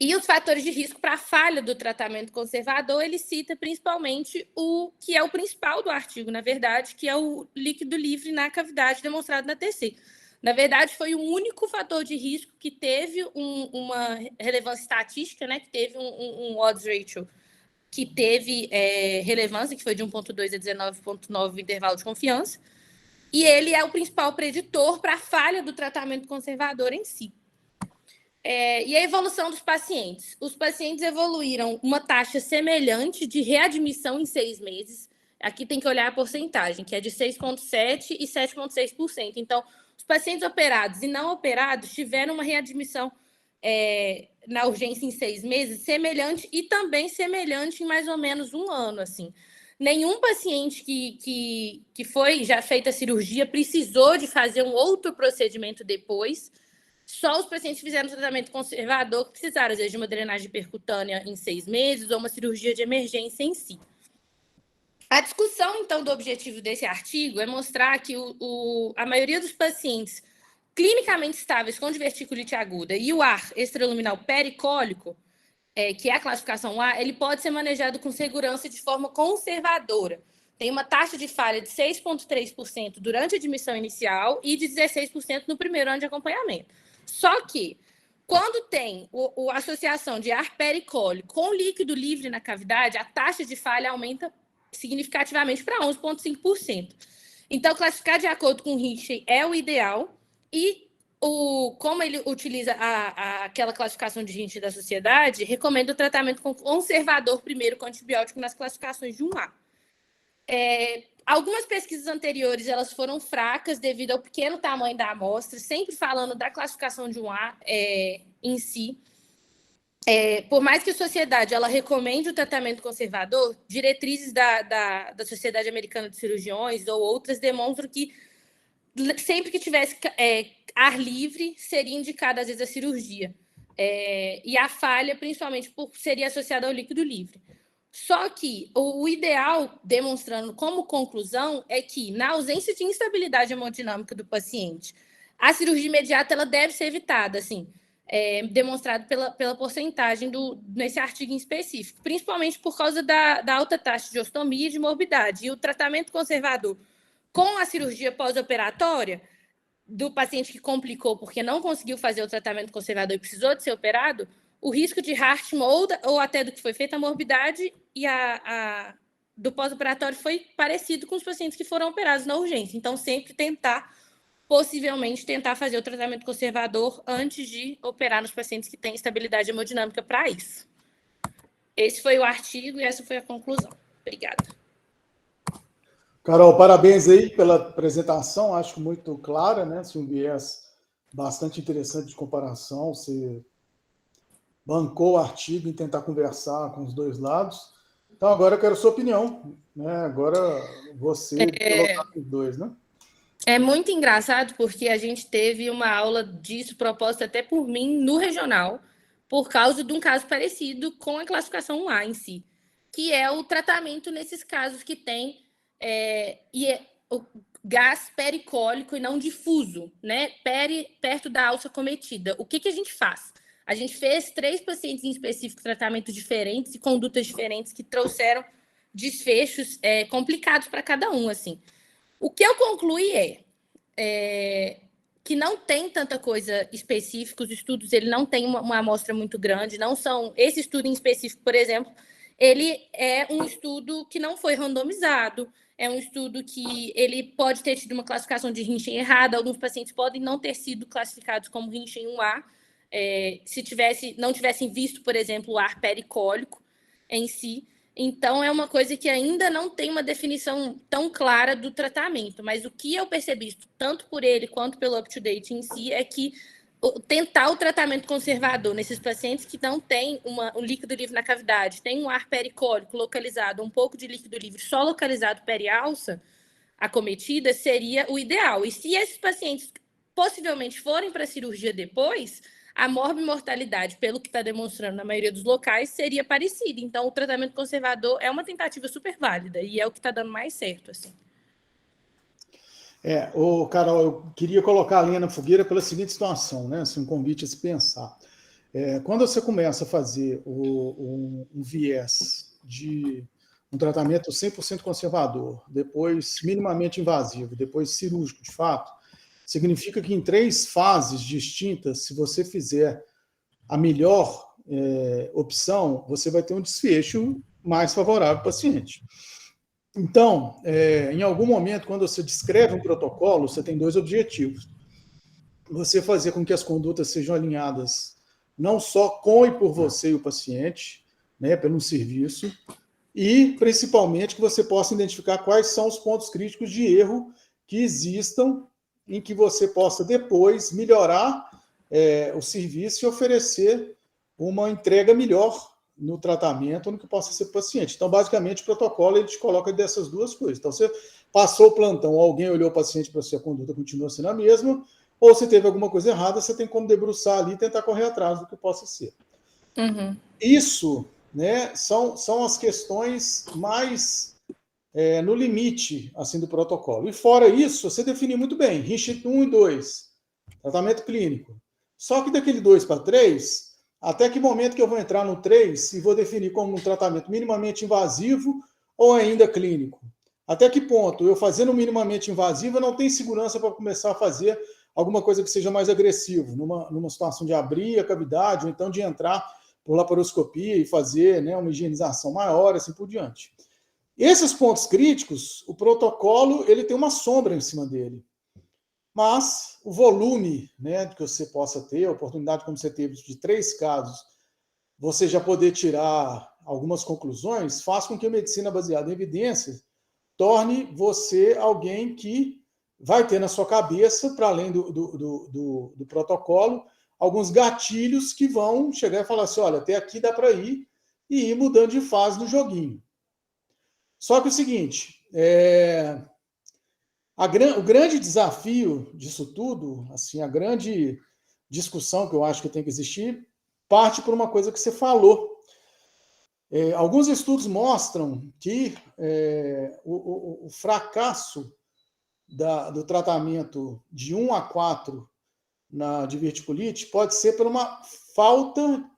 E os fatores de risco para a falha do tratamento conservador, ele cita principalmente o que é o principal do artigo, na verdade, que é o líquido livre na cavidade demonstrado na TC. Na verdade, foi o único fator de risco que teve uma relevância estatística, né, que teve um odds ratio que teve relevância, que foi de 1,2 a 19,9 intervalo de confiança, e ele é o principal preditor para a falha do tratamento conservador em si. E a evolução dos pacientes? Os pacientes evoluíram uma taxa semelhante de readmissão em 6 meses. Aqui tem que olhar a porcentagem, que é de 6,7% e 7,6%. Então, os pacientes operados e não operados tiveram uma readmissão na urgência em 6 meses semelhante e também semelhante em mais ou menos 1 ano. Assim. Nenhum paciente que foi já feita a cirurgia precisou de fazer um outro procedimento depois. Só os pacientes que fizeram tratamento conservador que precisaram, às vezes, de uma drenagem percutânea em 6 meses ou uma cirurgia de emergência em si. A discussão, então, do objetivo desse artigo é mostrar que a maioria dos pacientes clinicamente estáveis com diverticulite aguda e o ar extraluminal pericólico, que é a classificação A, ele pode ser manejado com segurança de forma conservadora. Tem uma taxa de falha de 6,3% durante a admissão inicial e de 16% no primeiro ano de acompanhamento. Só que, quando tem a associação de ar pericólico com líquido livre na cavidade, a taxa de falha aumenta significativamente para 11,5%. Então, classificar de acordo com o Ritchie é o ideal e como ele utiliza aquela classificação de Ritchie da sociedade, recomenda o tratamento conservador primeiro com antibiótico nas classificações de 1A. Algumas pesquisas anteriores elas foram fracas devido ao pequeno tamanho da amostra, sempre falando da classificação de 1A em si. Por mais que a sociedade ela recomende o tratamento conservador, diretrizes da Sociedade Americana de Cirurgiões ou outras demonstram que sempre que tivesse ar livre, seria indicada, às vezes, a cirurgia. E a falha, principalmente, seria associada ao líquido livre. Só que o ideal, demonstrando como conclusão, é que, na ausência de instabilidade hemodinâmica do paciente, a cirurgia imediata ela deve ser evitada, assim, demonstrado pela porcentagem nesse artigo em específico, principalmente por causa da alta taxa de ostomia e de morbidade. E o tratamento conservador com a cirurgia pós-operatória do paciente que complicou porque não conseguiu fazer o tratamento conservador e precisou de ser operado, o risco de Hartmann ou até do que foi feito, a morbidade e do pós-operatório foi parecido com os pacientes que foram operados na urgência. Então, sempre possivelmente tentar fazer o tratamento conservador antes de operar nos pacientes que têm estabilidade hemodinâmica para isso. Esse foi o artigo e essa foi a conclusão. Obrigada. Carol, parabéns aí pela apresentação, acho muito clara, né? Um viés bastante interessante de comparação. Você bancou o artigo em tentar conversar com os dois lados. Então, agora eu quero a sua opinião, né? Agora você colocar os dois, né? É muito engraçado porque a gente teve uma aula disso proposta até por mim no regional, por causa de um caso parecido com a classificação 1A em si. que é o tratamento nesses casos que tem o gás pericólico e não difuso, né? Perto da alça cometida. O que a gente faz? A gente fez 3 pacientes em específico, tratamentos diferentes e condutas diferentes que trouxeram desfechos complicados para cada um, assim. O que eu concluí que não tem tanta coisa específica, os estudos ele não tem uma amostra muito grande, não são... Esse estudo em específico, por exemplo, ele é um estudo que não foi randomizado, é um estudo que ele pode ter tido uma classificação de Rinchen errada, alguns pacientes podem não ter sido classificados como Rinchen 1A, se não tivessem visto, por exemplo, o ar pericólico em si. Então, é uma coisa que ainda não tem uma definição tão clara do tratamento, mas o que eu percebi, tanto por ele quanto pelo UpToDate em si, é que tentar o tratamento conservador nesses pacientes que não têm um líquido livre na cavidade, tem um ar pericólico localizado, um pouco de líquido livre só localizado perialça acometida, seria o ideal. E se esses pacientes possivelmente forem para a cirurgia depois, a morbimortalidade, pelo que está demonstrando na maioria dos locais, seria parecida. Então, o tratamento conservador é uma tentativa super válida e é o que está dando mais certo, assim. Carol, eu queria colocar a lenha na fogueira pela seguinte situação, né? Assim, um convite a se pensar. Quando você começa a fazer um viés de um tratamento 100% conservador, depois minimamente invasivo, depois cirúrgico de fato, significa que em 3 fases distintas, se você fizer a melhor opção, você vai ter um desfecho mais favorável para o paciente. Então, em algum momento, quando você descreve um protocolo, você tem 2 objetivos. Você fazer com que as condutas sejam alinhadas não só com e por você e o paciente, né, pelo serviço, e, principalmente, que você possa identificar quais são os pontos críticos de erro que existam em que você possa depois melhorar o serviço e oferecer uma entrega melhor no tratamento, no que possa ser paciente. Então, basicamente, o protocolo ele te coloca dessas 2 coisas. Então, você passou o plantão, alguém olhou o paciente para você, a conduta continua sendo a mesma, ou se teve alguma coisa errada, você tem como debruçar ali e tentar correr atrás do que possa ser. Uhum. Isso, né, são as questões mais no limite assim, do protocolo. E fora isso, você define muito bem, Rinchen 1 e 2, tratamento clínico. Só que daquele 2 para 3, até que momento que eu vou entrar no 3 e vou definir como um tratamento minimamente invasivo ou ainda clínico? Até que ponto eu fazendo minimamente invasivo eu não tenho segurança para começar a fazer alguma coisa que seja mais agressivo, numa situação de abrir a cavidade ou então de entrar por laparoscopia e fazer, né, uma higienização maior, assim por diante. Esses pontos críticos, o protocolo ele tem uma sombra em cima dele. Mas o volume, né, que você possa ter, a oportunidade como você teve de 3 casos, você já poder tirar algumas conclusões, faz com que a medicina baseada em evidências torne você alguém que vai ter na sua cabeça, para além do protocolo, alguns gatilhos que vão chegar e falar assim, olha, até aqui dá para ir, e ir mudando de fase no joguinho. Só que é o seguinte, o grande desafio disso tudo, assim, a grande discussão que eu acho que tem que existir, parte por uma coisa que você falou. Alguns estudos mostram que o fracasso do tratamento de 1 a 4 na diverticulite pode ser por uma falta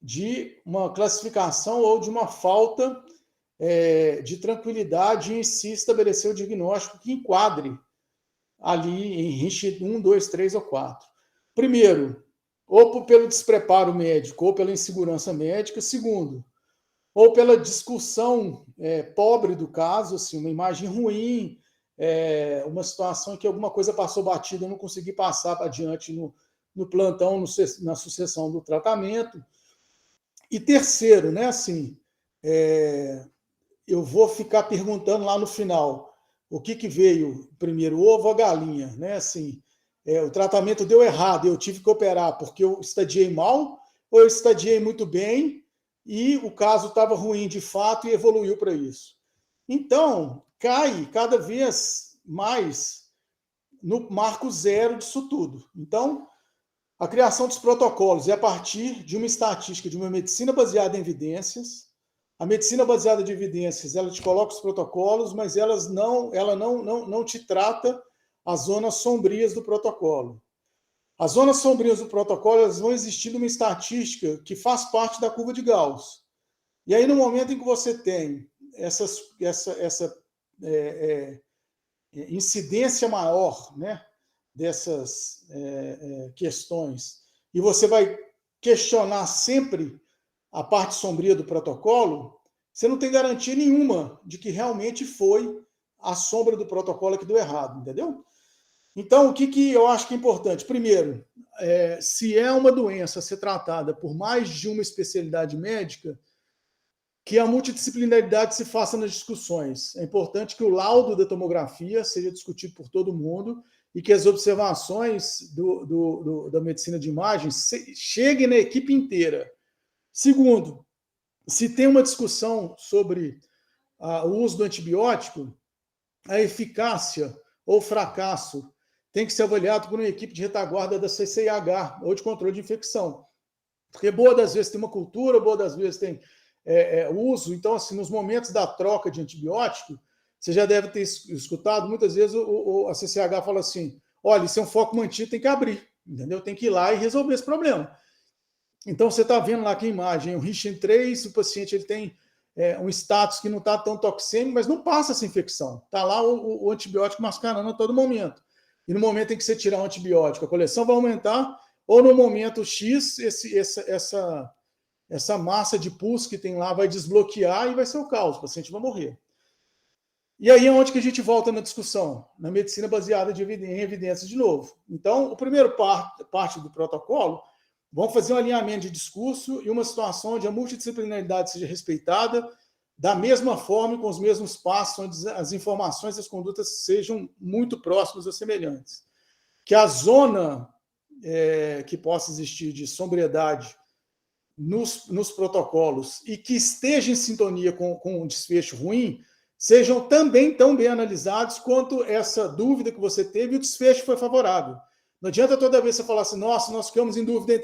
de uma classificação ou de uma falta de tranquilidade em se estabelecer o diagnóstico que enquadre ali em Rinchen 1, 2, 3 ou 4. Primeiro, ou pelo despreparo médico, ou pela insegurança médica. Segundo, ou pela discussão pobre do caso, assim, uma imagem ruim, uma situação em que alguma coisa passou batida, eu não consegui passar adiante no plantão, na sucessão do tratamento. E terceiro, né, assim, eu vou ficar perguntando lá no final o que veio primeiro, o ovo ou a galinha, né? Assim, o tratamento deu errado, eu tive que operar porque eu estadiei mal ou eu estadiei muito bem e o caso estava ruim de fato e evoluiu para isso. Então, cai cada vez mais no marco zero disso tudo. Então, a criação dos protocolos é a partir de uma estatística, de uma medicina baseada em evidências, A medicina baseada em evidências, ela te coloca os protocolos, mas ela não te trata as zonas sombrias do protocolo. As zonas sombrias do protocolo, elas vão existir numa estatística que faz parte da curva de Gauss. E aí, no momento em que você tem essa incidência maior, né, dessas questões, e você vai questionar sempre a parte sombria do protocolo, você não tem garantia nenhuma de que realmente foi a sombra do protocolo que deu errado, entendeu? Então, o que eu acho que é importante? Primeiro, se é uma doença a ser tratada por mais de uma especialidade médica, que a multidisciplinaridade se faça nas discussões. É importante que o laudo da tomografia seja discutido por todo mundo e que as observações da medicina de imagem cheguem na equipe inteira. Segundo, se tem uma discussão sobre o uso do antibiótico, a eficácia ou fracasso tem que ser avaliado por uma equipe de retaguarda da CCIH ou de controle de infecção. Porque boa das vezes tem uma cultura, boa das vezes tem uso. Então, assim, nos momentos da troca de antibiótico, você já deve ter escutado, muitas vezes a CCH fala assim, olha, isso é um foco mantido, tem que abrir, entendeu? Tem que ir lá e resolver esse problema. Então, você está vendo lá que a imagem, o Richard 3, o paciente ele tem um status que não está tão toxêmico, mas não passa essa infecção. Está lá o antibiótico mascarando a todo momento. E no momento em que você tirar o antibiótico, a coleção vai aumentar, ou no momento X, essa massa de pus que tem lá vai desbloquear e vai ser o caos, o paciente vai morrer. E aí é onde que a gente volta na discussão, na medicina baseada em evidências de novo. Então, o primeiro parte do protocolo, vamos fazer um alinhamento de discurso e uma situação onde a multidisciplinaridade seja respeitada, da mesma forma e com os mesmos passos, onde as informações e as condutas sejam muito próximas ou semelhantes. Que a zona que possa existir de sobriedade nos protocolos e que esteja em sintonia com um desfecho ruim, sejam também tão bem analisados quanto essa dúvida que você teve e o desfecho foi favorável. Não adianta toda vez você falar assim, nossa, nós ficamos em dúvida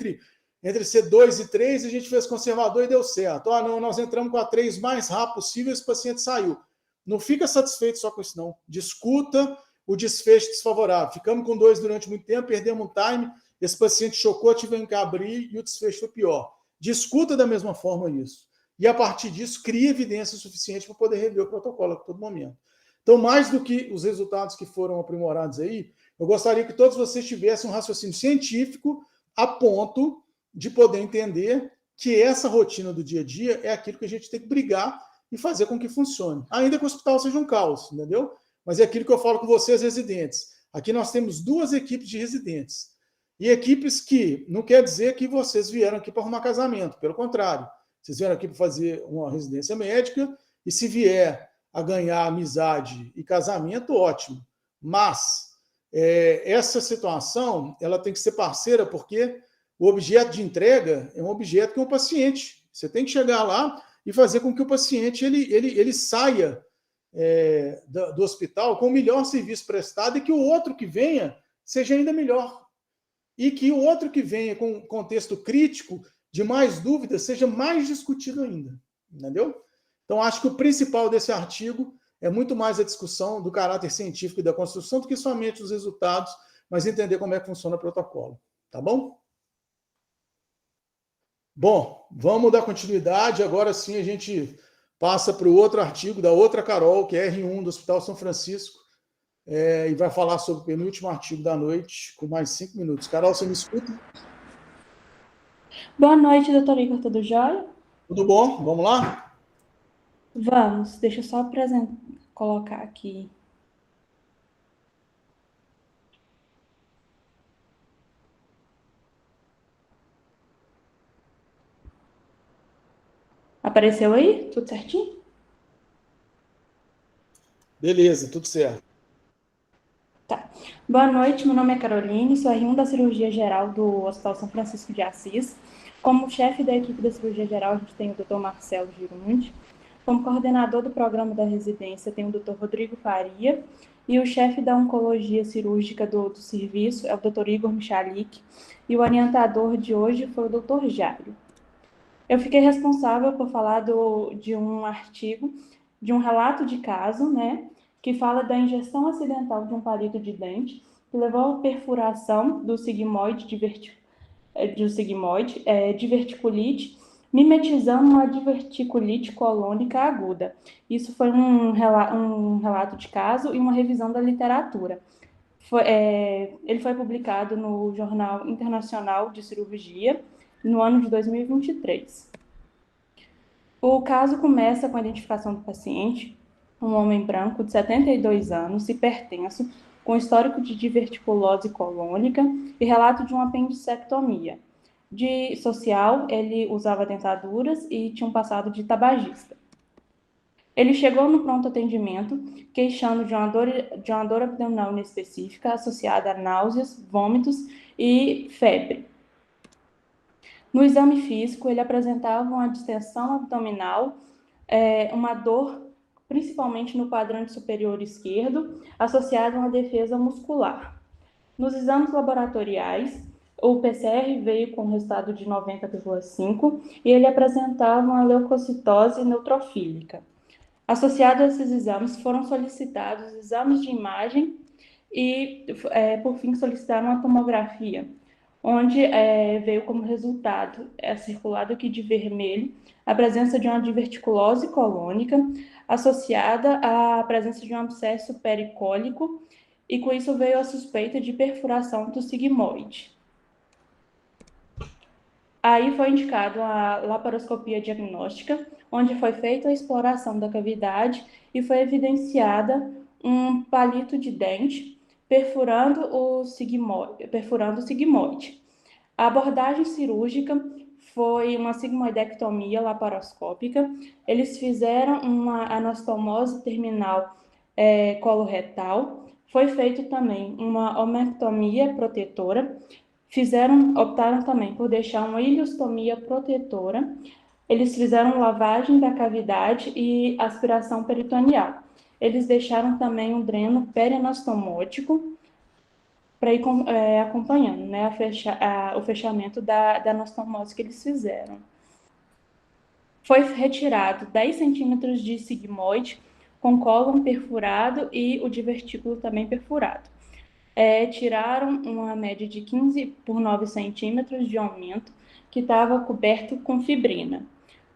entre ser 2 e 3, a gente fez conservador e deu certo. Não, nós entramos com a 3 mais rápido possível e esse paciente saiu. Não fica satisfeito só com isso, não. Discuta o desfecho desfavorável. Ficamos com 2 durante muito tempo, perdemos um time, esse paciente chocou, tivemos que abrir e o desfecho foi pior. Discuta da mesma forma isso. E, a partir disso, crie evidência suficiente para poder rever o protocolo a todo momento. Então, mais do que os resultados que foram aprimorados aí, eu gostaria que todos vocês tivessem um raciocínio científico a ponto de poder entender que essa rotina do dia a dia é aquilo que a gente tem que brigar e fazer com que funcione. Ainda que o hospital seja um caos, entendeu? Mas é aquilo que eu falo com vocês, residentes. Aqui nós temos 2 equipes de residentes. E equipes que não quer dizer que vocês vieram aqui para arrumar casamento, pelo contrário. Vocês vieram aqui para fazer uma residência médica e se vier a ganhar amizade e casamento, ótimo. Mas essa situação ela tem que ser parceira porque o objeto de entrega é um objeto que é um paciente. Você tem que chegar lá e fazer com que o paciente ele saia do hospital com o melhor serviço prestado e que o outro que venha seja ainda melhor. E que o outro que venha com um contexto crítico de mais dúvidas seja mais discutido ainda. Entendeu? Então, acho que o principal desse artigo é muito mais a discussão do caráter científico e da construção do que somente os resultados, mas entender como é que funciona o protocolo. Tá bom? Bom, vamos dar continuidade. Agora sim a gente passa para o outro artigo da outra Carol, que é R1 do Hospital São Francisco, e vai falar sobre o penúltimo artigo da noite, com mais 5 minutos. Carol, você me escuta? Boa noite, doutor Igor, tudo jóia? Tudo bom? Vamos lá? Vamos, deixa eu só colocar aqui. Apareceu aí? Tudo certinho? Beleza, tudo certo. Tá. Boa noite, meu nome é Caroline, sou R1 da Cirurgia Geral do Hospital São Francisco de Assis. Como chefe da equipe da Cirurgia Geral, a gente tem o Dr. Marcelo Girundi. Como coordenador do programa da residência, tem o Dr. Rodrigo Faria. E o chefe da Oncologia Cirúrgica do serviço é o Dr. Igor Michalik. E o orientador de hoje foi o Dr. Jairo. Eu fiquei responsável por falar de um artigo, de um relato de caso, né, que fala da ingestão acidental de um palito de dente, que levou à perfuração do sigmoide diverticulite, mimetizando uma diverticulite colônica aguda. Isso foi um relato de caso e uma revisão da literatura. Ele foi publicado no Jornal Internacional de Cirurgia no ano de 2023. O caso começa com a identificação do paciente, um homem branco de 72 anos, hipertenso, com histórico de diverticulose colônica e relato de uma apendicectomia. De social, ele usava dentaduras e tinha um passado de tabagista. Ele chegou no pronto atendimento queixando de uma dor abdominal inespecífica associada a náuseas, vômitos e febre. No exame físico, ele apresentava uma distensão abdominal, uma dor, principalmente no quadrante superior esquerdo, associada a uma defesa muscular. Nos exames laboratoriais, o PCR veio com resultado de 90,5 e ele apresentava uma leucocitose neutrofílica. Associado a esses exames, foram solicitados exames de imagem e, por fim, solicitaram uma tomografia, onde veio como resultado, circulado aqui de vermelho, a presença de uma diverticulose colônica associada à presença de um abscesso pericólico, e com isso veio a suspeita de perfuração do sigmoide. Aí foi indicado a laparoscopia diagnóstica, onde foi feita a exploração da cavidade e foi evidenciada um palito de dente perfurando o sigmoide. A abordagem cirúrgica foi uma sigmoidectomia laparoscópica. Eles fizeram uma anastomose terminal coloretal. Foi feito também uma omerctomia protetora. Optaram também por deixar uma ileostomia protetora. Eles fizeram lavagem da cavidade e aspiração peritoneal. Eles deixaram também um dreno perianastomótico para ir acompanhando, né, o fechamento da anastomose que eles fizeram. Foi retirado 10 centímetros de sigmoide com cólon perfurado e o divertículo também perfurado. Tiraram uma média de 15 por 9 centímetros de aumento que estava coberto com fibrina.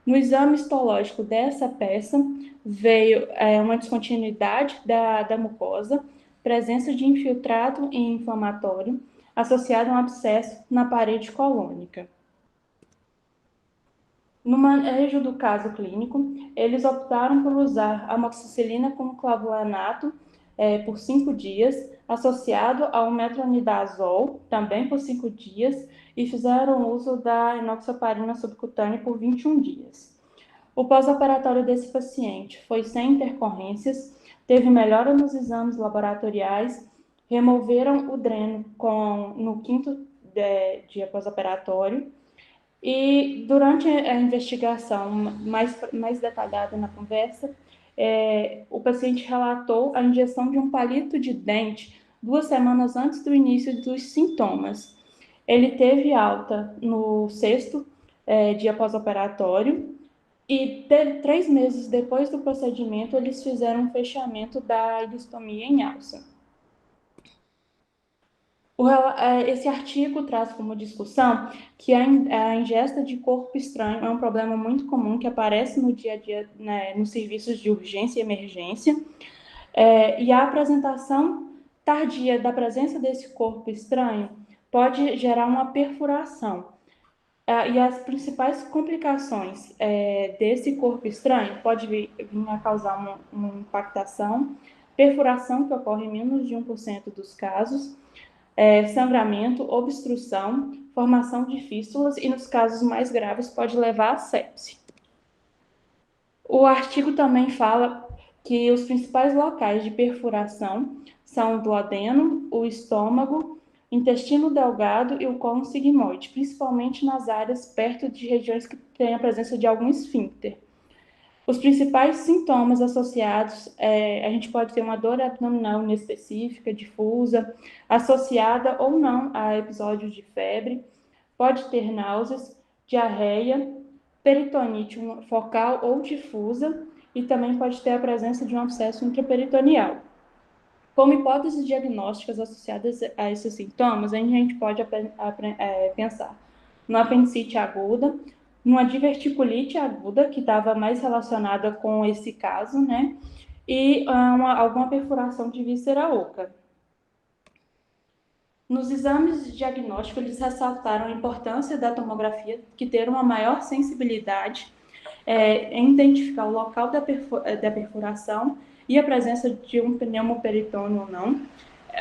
No exame histológico dessa peça, veio uma descontinuidade da mucosa, presença de infiltrado inflamatório associado a um abscesso na parede colônica. No manejo do caso clínico, eles optaram por usar amoxicilina com clavulanato por 5 dias, associado ao metronidazol, também por 5 dias, e fizeram uso da enoxaparina subcutânea por 21 dias. O pós-operatório desse paciente foi sem intercorrências, teve melhora nos exames laboratoriais, removeram o dreno no 5º dia pós-operatório, e durante a investigação mais detalhada na conversa, o paciente relatou a injeção de um palito de dente 2 semanas antes do início dos sintomas. Ele teve alta no 6º dia pós-operatório e 3 meses depois do procedimento, eles fizeram um fechamento da ileostomia em alça. Esse artigo traz como discussão que a ingesta de corpo estranho é um problema muito comum que aparece no dia a dia, né, nos serviços de urgência e emergência, e a apresentação tardia da presença desse corpo estranho pode gerar uma perfuração. E as principais complicações desse corpo estranho pode vir a causar uma impactação, perfuração, que ocorre em menos de 1% dos casos, sangramento, obstrução, formação de fístulas e, nos casos mais graves, pode levar à sepse. O artigo também fala que os principais locais de perfuração são o duodeno, o estômago, intestino delgado e o cólon sigmoide, principalmente nas áreas perto de regiões que têm a presença de algum esfíncter. Os principais sintomas associados, a gente pode ter uma dor abdominal inespecífica, difusa, associada ou não a episódios de febre, pode ter náuseas, diarreia, peritonite focal ou difusa, e também pode ter a presença de um abscesso intraperitoneal. Como hipóteses diagnósticas associadas a esses sintomas, a gente pode pensar no apendicite aguda, numa diverticulite aguda, que estava mais relacionada com esse caso, né? E alguma perfuração de víscera oca. Nos exames diagnósticos, eles ressaltaram a importância da tomografia, que ter uma maior sensibilidade em identificar o local da perfuração e a presença de um pneumoperitônio ou não.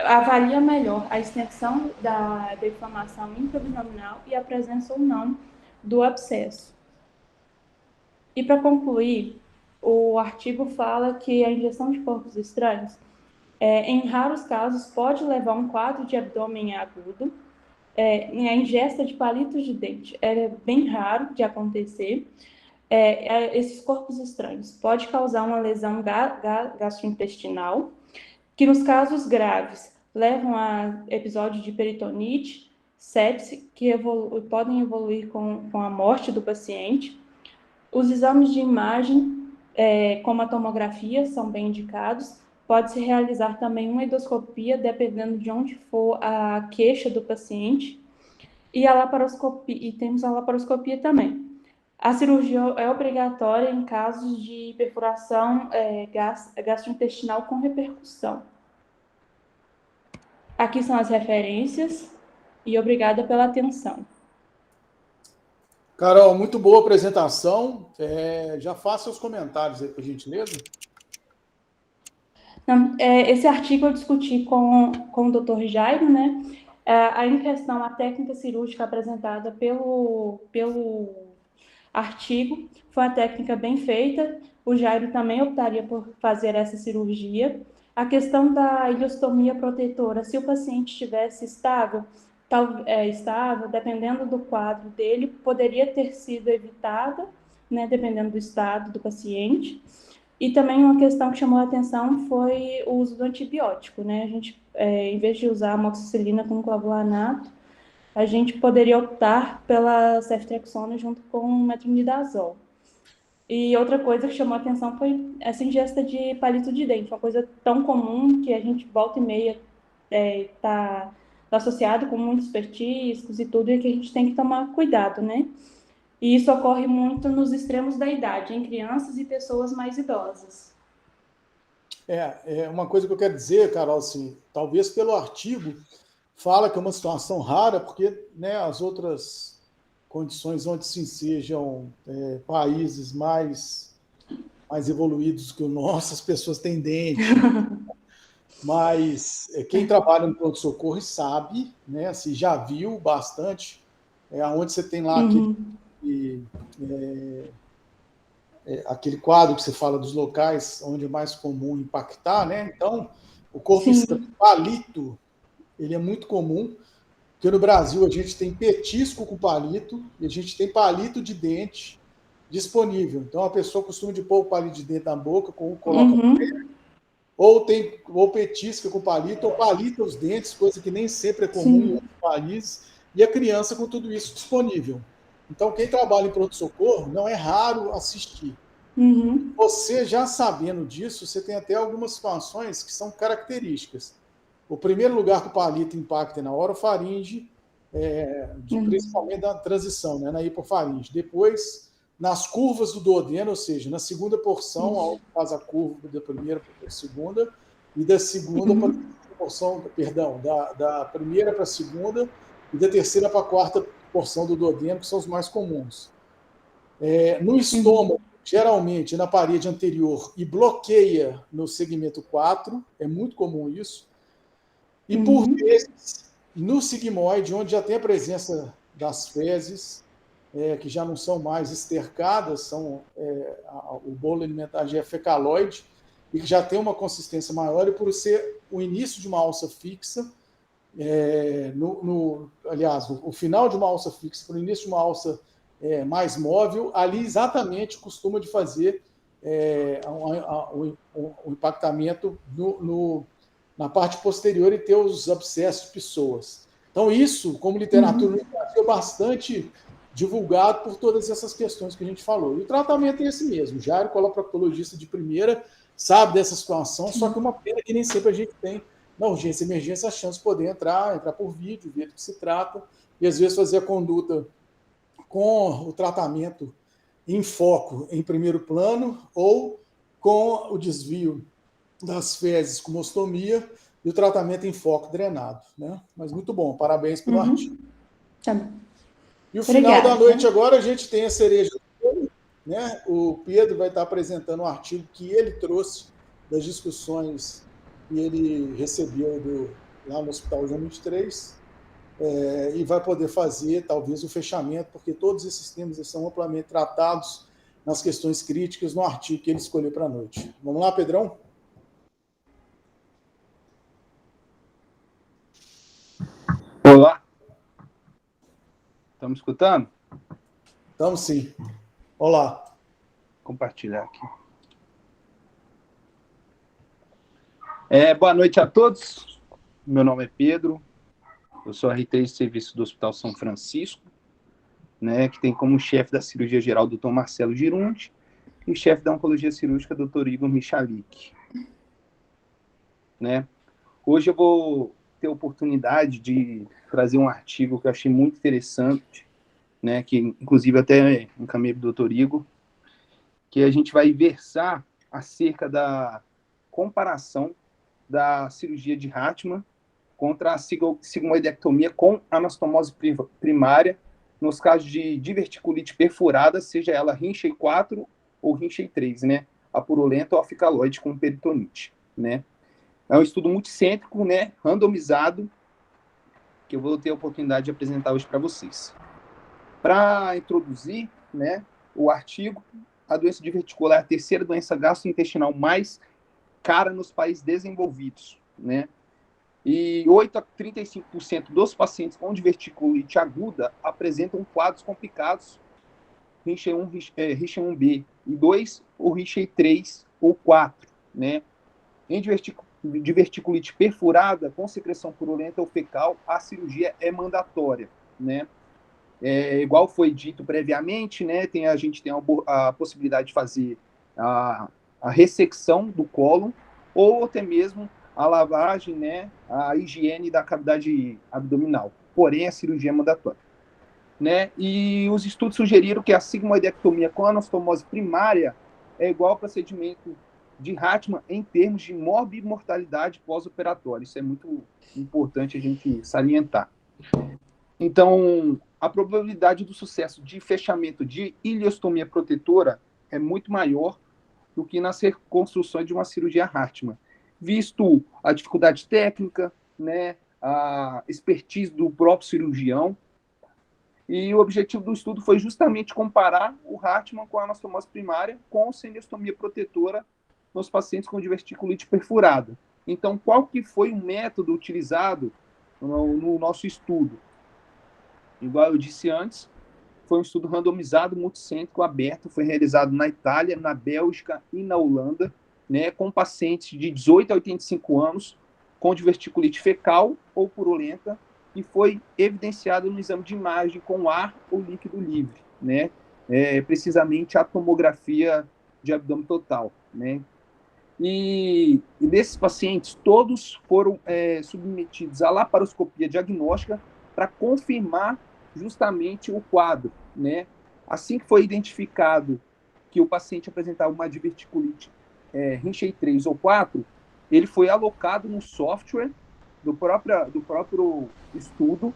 Avalia melhor a extensão da inflamação intraabdominal e a presença ou não do abscesso. E para concluir, o artigo fala que a injeção de corpos estranhos, em raros casos, pode levar a um quadro de abdômen agudo. A ingesta de palitos de dente é bem raro de acontecer. Esses corpos estranhos pode causar uma lesão gastrointestinal, que nos casos graves levam a episódio de peritonite, sepse, que podem evoluir com a morte do paciente. Os exames de imagem, como a tomografia, são bem indicados. Pode-se realizar também uma endoscopia, dependendo de onde for a queixa do paciente. E a laparoscopia, e temos a laparoscopia também. A cirurgia é obrigatória em casos de perfuração gastrointestinal com repercussão. Aqui são as referências e obrigada pela atenção. Carol, muito boa apresentação. Já faça os comentários aí, por gentileza. Esse artigo eu discuti com o Dr. Jairo, né? Em questão, a técnica cirúrgica apresentada pelo artigo foi uma técnica bem feita. O Jairo também optaria por fazer essa cirurgia. A questão da ileostomia protetora, se o paciente estivesse estável, dependendo do quadro dele, poderia ter sido evitada, né, dependendo do estado do paciente. E também uma questão que chamou a atenção foi o uso do antibiótico, né? A gente, em vez de usar amoxicilina com clavulanato, a gente poderia optar pela ceftriaxona junto com metronidazol. E outra coisa que chamou a atenção foi essa ingesta de palito de dente, uma coisa tão comum que a gente volta e meia está associado com muitos petiscos e tudo, e que a gente tem que tomar cuidado, né? E isso ocorre muito nos extremos da idade, em crianças e pessoas mais idosas. Uma coisa que eu quero dizer, Carol, assim, talvez pelo artigo, fala que é uma situação rara, porque, né, as outras condições onde se ensejam países mais evoluídos que o nosso, as pessoas têm dente. Mas quem trabalha no pronto-socorro sabe, né, assim, já viu bastante, onde você tem lá aquele quadro que você fala dos locais onde é mais comum impactar, né? Então, o corpo estranho, palito, ele é muito comum, porque no Brasil a gente tem petisco com palito e a gente tem palito de dente disponível. Então, a pessoa costuma de pôr o palito de dente na boca, coloca o pé, ou petisca com palito, ou palita os dentes, coisa que nem sempre é comum em outros países, e a criança com tudo isso disponível. Então, quem trabalha em pronto-socorro, não é raro assistir. Você já sabendo disso, você tem até algumas situações que são características. O primeiro lugar que o palito impacta é na orofaringe, principalmente na transição, né, na hipofaringe. Depois, nas curvas do duodeno, ou seja, na segunda porção, onde faz a curva da primeira para a segunda, e da segunda para a porção, perdão, da primeira para a segunda, e da terceira para a quarta porção do duodeno, que são os mais comuns. No estômago, geralmente na parede anterior, e bloqueia no segmento 4, é muito comum isso, e por vezes no sigmoide, onde já tem a presença das fezes, que já não são mais estercadas, o bolo alimentar já é fecaloide, e que já tem uma consistência maior, e por ser o início de uma alça fixa, aliás, o final de uma alça fixa para o início de uma alça mais móvel, ali exatamente costuma de fazer o impactamento na parte posterior e ter os abscessos de pessoas. Então, isso, como literatura, é bastante divulgado por todas essas questões que a gente falou. E o tratamento é esse mesmo. Jairo, coloproctologista de primeira, sabe dessa situação, só que uma pena que nem sempre a gente tem, na urgência e emergência, a chance de poder entrar por vídeo, ver do que se trata, e às vezes fazer a conduta com o tratamento em foco em primeiro plano, ou com o desvio das fezes com ostomia e o tratamento em foco drenado. Né? Mas muito bom, parabéns pelo artigo. Tá bom. E o final da noite né? agora a gente tem a cereja do bolo, né? O Pedro vai estar apresentando um artigo que ele trouxe das discussões que ele recebeu lá no Hospital João 23, e vai poder fazer talvez o fechamento, porque todos esses temas são amplamente tratados nas questões críticas no artigo que ele escolheu para a noite. Vamos lá, Pedrão? Olá. Estão me escutando? Estamos sim. Olá. Vou compartilhar aqui. Boa noite a todos. Meu nome é Pedro. Eu sou R3 de serviço do Hospital São Francisco, né, que tem como chefe da cirurgia geral o Dr. Marcelo Girundi e chefe da oncologia cirúrgica o Dr. Igor Michalik. Né? Hoje eu vou ter a oportunidade de trazer um artigo que eu achei muito interessante, né, que inclusive até encaminhei para o Dr. Igor, que a gente vai versar acerca da comparação da cirurgia de Hartmann contra a sigmoidectomia com anastomose primária nos casos de diverticulite perfurada, seja ela Rinchey 4 ou Rinchey 3, né, a purulenta ou a ficaloide com peritonite, né. É um estudo multicêntrico, né, randomizado, que eu vou ter a oportunidade de apresentar hoje para vocês. Para introduzir, né, o artigo, a doença diverticular é a terceira doença gastrointestinal mais cara nos países desenvolvidos, né? E 8 a 35% dos pacientes com diverticulite aguda apresentam quadros complicados, Rinchey 1, Rinchey 1B, e 2, ou Rinchey 3 ou 4, né? Em diverticulite perfurada, com secreção purulenta ou fecal, a cirurgia é mandatória, né? Igual foi dito previamente, né? A gente tem a possibilidade de fazer a ressecção do cólon ou até mesmo a lavagem, né? A higiene da cavidade abdominal. Porém, a cirurgia é mandatória, né? E os estudos sugeriram que a sigmoidectomia com anastomose primária é igual ao procedimento de Hartmann em termos de morbimortalidade pós-operatória. Isso é muito importante a gente salientar. Então, a probabilidade do sucesso de fechamento de ileostomia protetora é muito maior do que nas reconstruções de uma cirurgia Hartmann, visto a dificuldade técnica, né, a expertise do próprio cirurgião. E o objetivo do estudo foi justamente comparar o Hartmann com a anastomose primária com a ileostomia protetora nos pacientes com diverticulite perfurada. Então, qual que foi o método utilizado no nosso estudo? Igual eu disse antes, foi um estudo randomizado, multicêntrico, aberto, foi realizado na Itália, na Bélgica e na Holanda, né, com pacientes de 18 a 85 anos, com diverticulite fecal ou purulenta, e foi evidenciado no exame de imagem com ar ou líquido livre, né, precisamente a tomografia de abdômen total, né. E desses pacientes, todos foram submetidos à laparoscopia diagnóstica para confirmar justamente o quadro, né? Assim que foi identificado que o paciente apresentava uma diverticulite Rinchey 3 ou 4, ele foi alocado no software do próprio estudo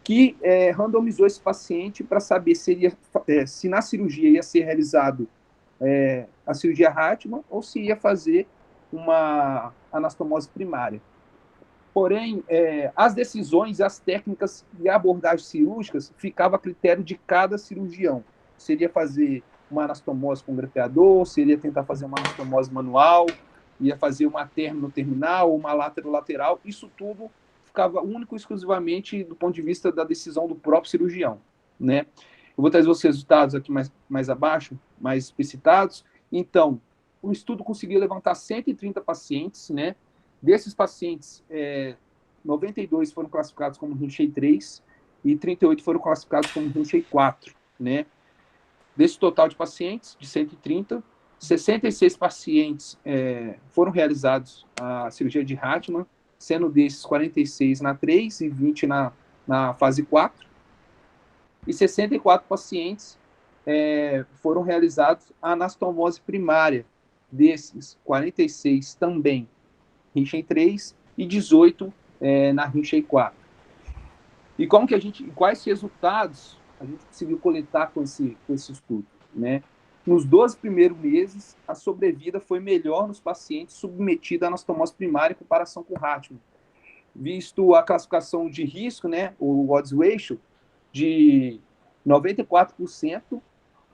que randomizou esse paciente para saber se na cirurgia ia ser realizado a cirurgia Hartmann ou se ia fazer uma anastomose primária. Porém, as decisões, as técnicas e abordagens cirúrgicas ficavam a critério de cada cirurgião. Seria fazer uma anastomose com grampeador, seria tentar fazer uma anastomose manual, ia fazer uma terminal, uma lateral. Isso tudo ficava único e exclusivamente do ponto de vista da decisão do próprio cirurgião, né? Eu vou trazer os resultados aqui mais abaixo, mais explicitados. Então, o estudo conseguiu levantar 130 pacientes, né? Desses pacientes, 92 foram classificados como Rinchey 3 e 38 foram classificados como Rincha 4, né? Desse total de pacientes, de 130, 66 pacientes foram realizados a cirurgia de Hartmann, sendo desses 46 na 3 e 20 na fase 4, e 64 pacientes foram realizados a anastomose primária, desses 46 também Rincha 3 e 18 na Rincha 4. E como que quais resultados a gente conseguiu coletar com esse estudo, né? Nos 12 primeiros meses, a sobrevida foi melhor nos pacientes submetidos à anastomose primária em comparação com o Hartmann, visto a classificação de risco, né, o odds ratio, de 94%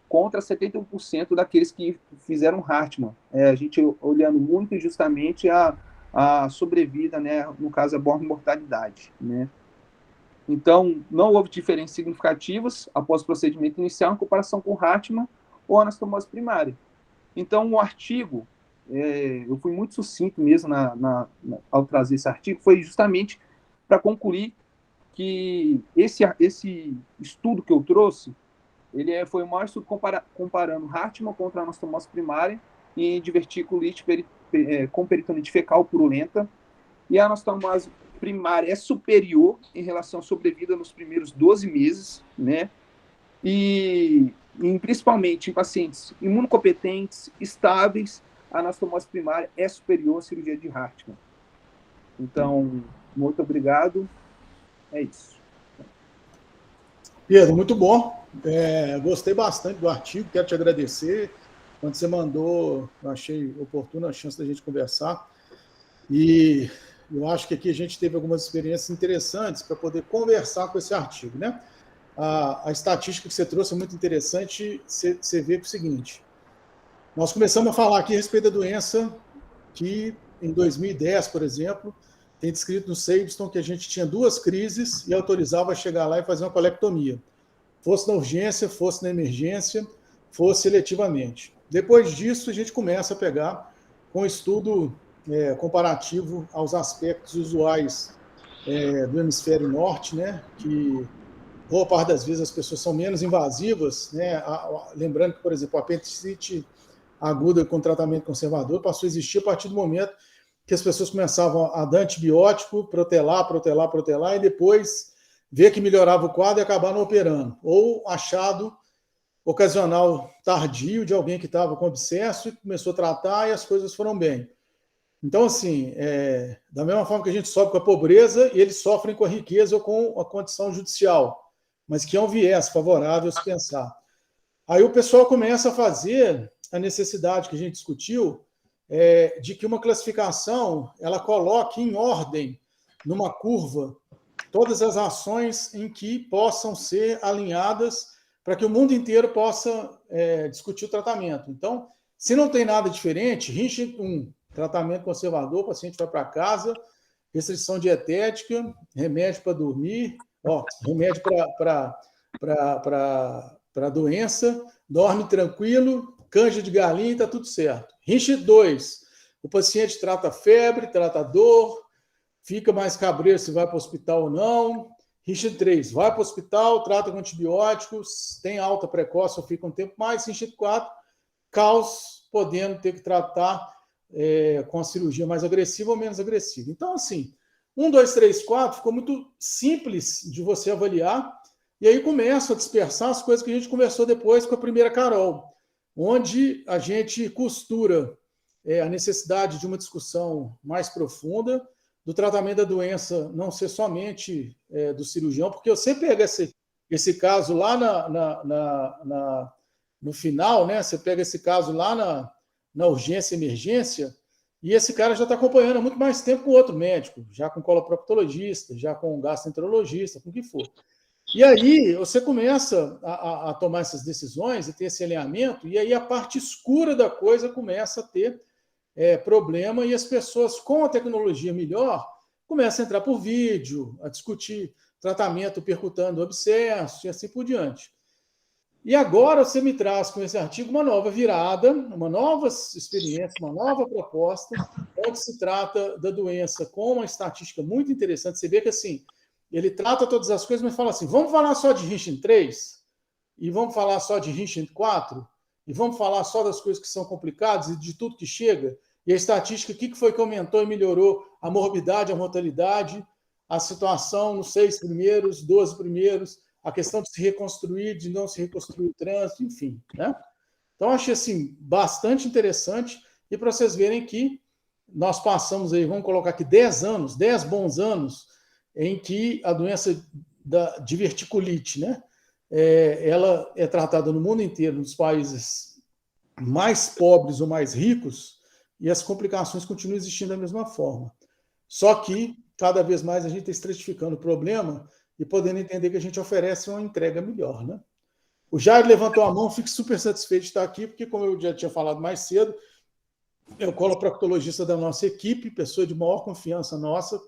contra 71% daqueles que fizeram Hartmann. A gente olhando muito justamente a sobrevida, né, no caso a mortalidade, né? Então, não houve diferenças significativas após o procedimento inicial em comparação com o Hartmann ou anastomose primária. Então, o artigo, eu fui muito sucinto mesmo ao trazer esse artigo, foi justamente para concluir que esse estudo que eu trouxe, ele foi o maior estudo comparando Hartmann contra a anastomose primária em diverticulite com peritonite fecal purulenta, e a anastomose primária é superior em relação à sobrevida nos primeiros 12 meses, né? E principalmente em pacientes imunocompetentes, estáveis, a anastomose primária é superior à cirurgia de Hartmann. Então, muito obrigado. É isso. Pedro, muito bom. Gostei bastante do artigo, quero te agradecer. Quando você mandou, eu achei oportuna a chance da gente conversar. E eu acho que aqui a gente teve algumas experiências interessantes para poder conversar com esse artigo, né? A estatística que você trouxe é muito interessante. Você vê o seguinte: nós começamos a falar aqui a respeito da doença que, em 2010, por exemplo, tem descrito no Sabeston que a gente tinha 2 crises e autorizava a chegar lá e fazer uma colectomia. Fosse na urgência, fosse na emergência, fosse seletivamente. Depois disso, a gente começa a pegar com estudo comparativo aos aspectos usuais do hemisfério norte, né, que boa parte das vezes as pessoas são menos invasivas, né, lembrando que, por exemplo, a apendicite aguda com tratamento conservador passou a existir a partir do momento que as pessoas começavam a dar antibiótico, protelar, e depois ver que melhorava o quadro e acabar não operando. Ou achado ocasional tardio de alguém que estava com abscesso e começou a tratar e as coisas foram bem. Então, assim, da mesma forma que a gente sofre com a pobreza, e eles sofrem com a riqueza ou com a condição judicial, mas que é um viés favorável a se pensar. Aí o pessoal começa a fazer a necessidade que a gente discutiu de que uma classificação ela coloque em ordem, numa curva, todas as ações em que possam ser alinhadas para que o mundo inteiro possa discutir o tratamento. Então, se não tem nada diferente, Rincha 1, tratamento conservador, o paciente vai para casa, restrição dietética, remédio para dormir, remédio para doença, dorme tranquilo, canja de galinha e está tudo certo. Rincha 2, o paciente trata febre, trata dor, fica mais cabreiro se vai para o hospital ou não. Rincha 3, vai para o hospital, trata com antibióticos, tem alta precoce ou fica um tempo mais. Rincha 4, caos, podendo ter que tratar com a cirurgia mais agressiva ou menos agressiva. Então, assim, 1, 2, 3, 4 ficou muito simples de você avaliar, e aí começa a dispersar as coisas que a gente conversou depois com a primeira Carol, onde a gente costura a necessidade de uma discussão mais profunda do tratamento da doença, não ser somente do cirurgião, porque eu sempre pego esse caso lá no final, né? Você pega esse caso lá na urgência e emergência, e esse cara já está acompanhando há muito mais tempo com outro médico, já com coloproctologista, já com gastroenterologista, com o que for. E aí você começa a tomar essas decisões e ter esse alinhamento, e aí a parte escura da coisa começa a ter problema, e as pessoas com a tecnologia melhor começam a entrar por vídeo, a discutir tratamento percutando o abscesso e assim por diante. E agora você me traz com esse artigo uma nova virada, uma nova experiência, uma nova proposta, onde se trata da doença com uma estatística muito interessante. Você vê que, assim, ele trata todas as coisas, mas fala assim, vamos falar só de Richin 3? E vamos falar só de Richin 4? E vamos falar só das coisas que são complicadas e de tudo que chega? E a estatística, o que foi que aumentou e melhorou a morbidade, a mortalidade, a situação nos 6 primeiros, 12 primeiros, a questão de se reconstruir, de não se reconstruir o trânsito, enfim. Né? Então, achei assim, bastante interessante. E para vocês verem que nós passamos aí, vamos colocar aqui 10 anos, 10 bons anos, em que a doença da diverticulite, né? Ela é tratada no mundo inteiro, nos países mais pobres ou mais ricos, e as complicações continuam existindo da mesma forma. Só que, cada vez mais, a gente está estratificando o problema e podendo entender que a gente oferece uma entrega melhor. Né? O Jair levantou a mão, fico super satisfeito de estar aqui, porque, como eu já tinha falado mais cedo, é o coloproctologista da nossa equipe, pessoa de maior confiança nossa,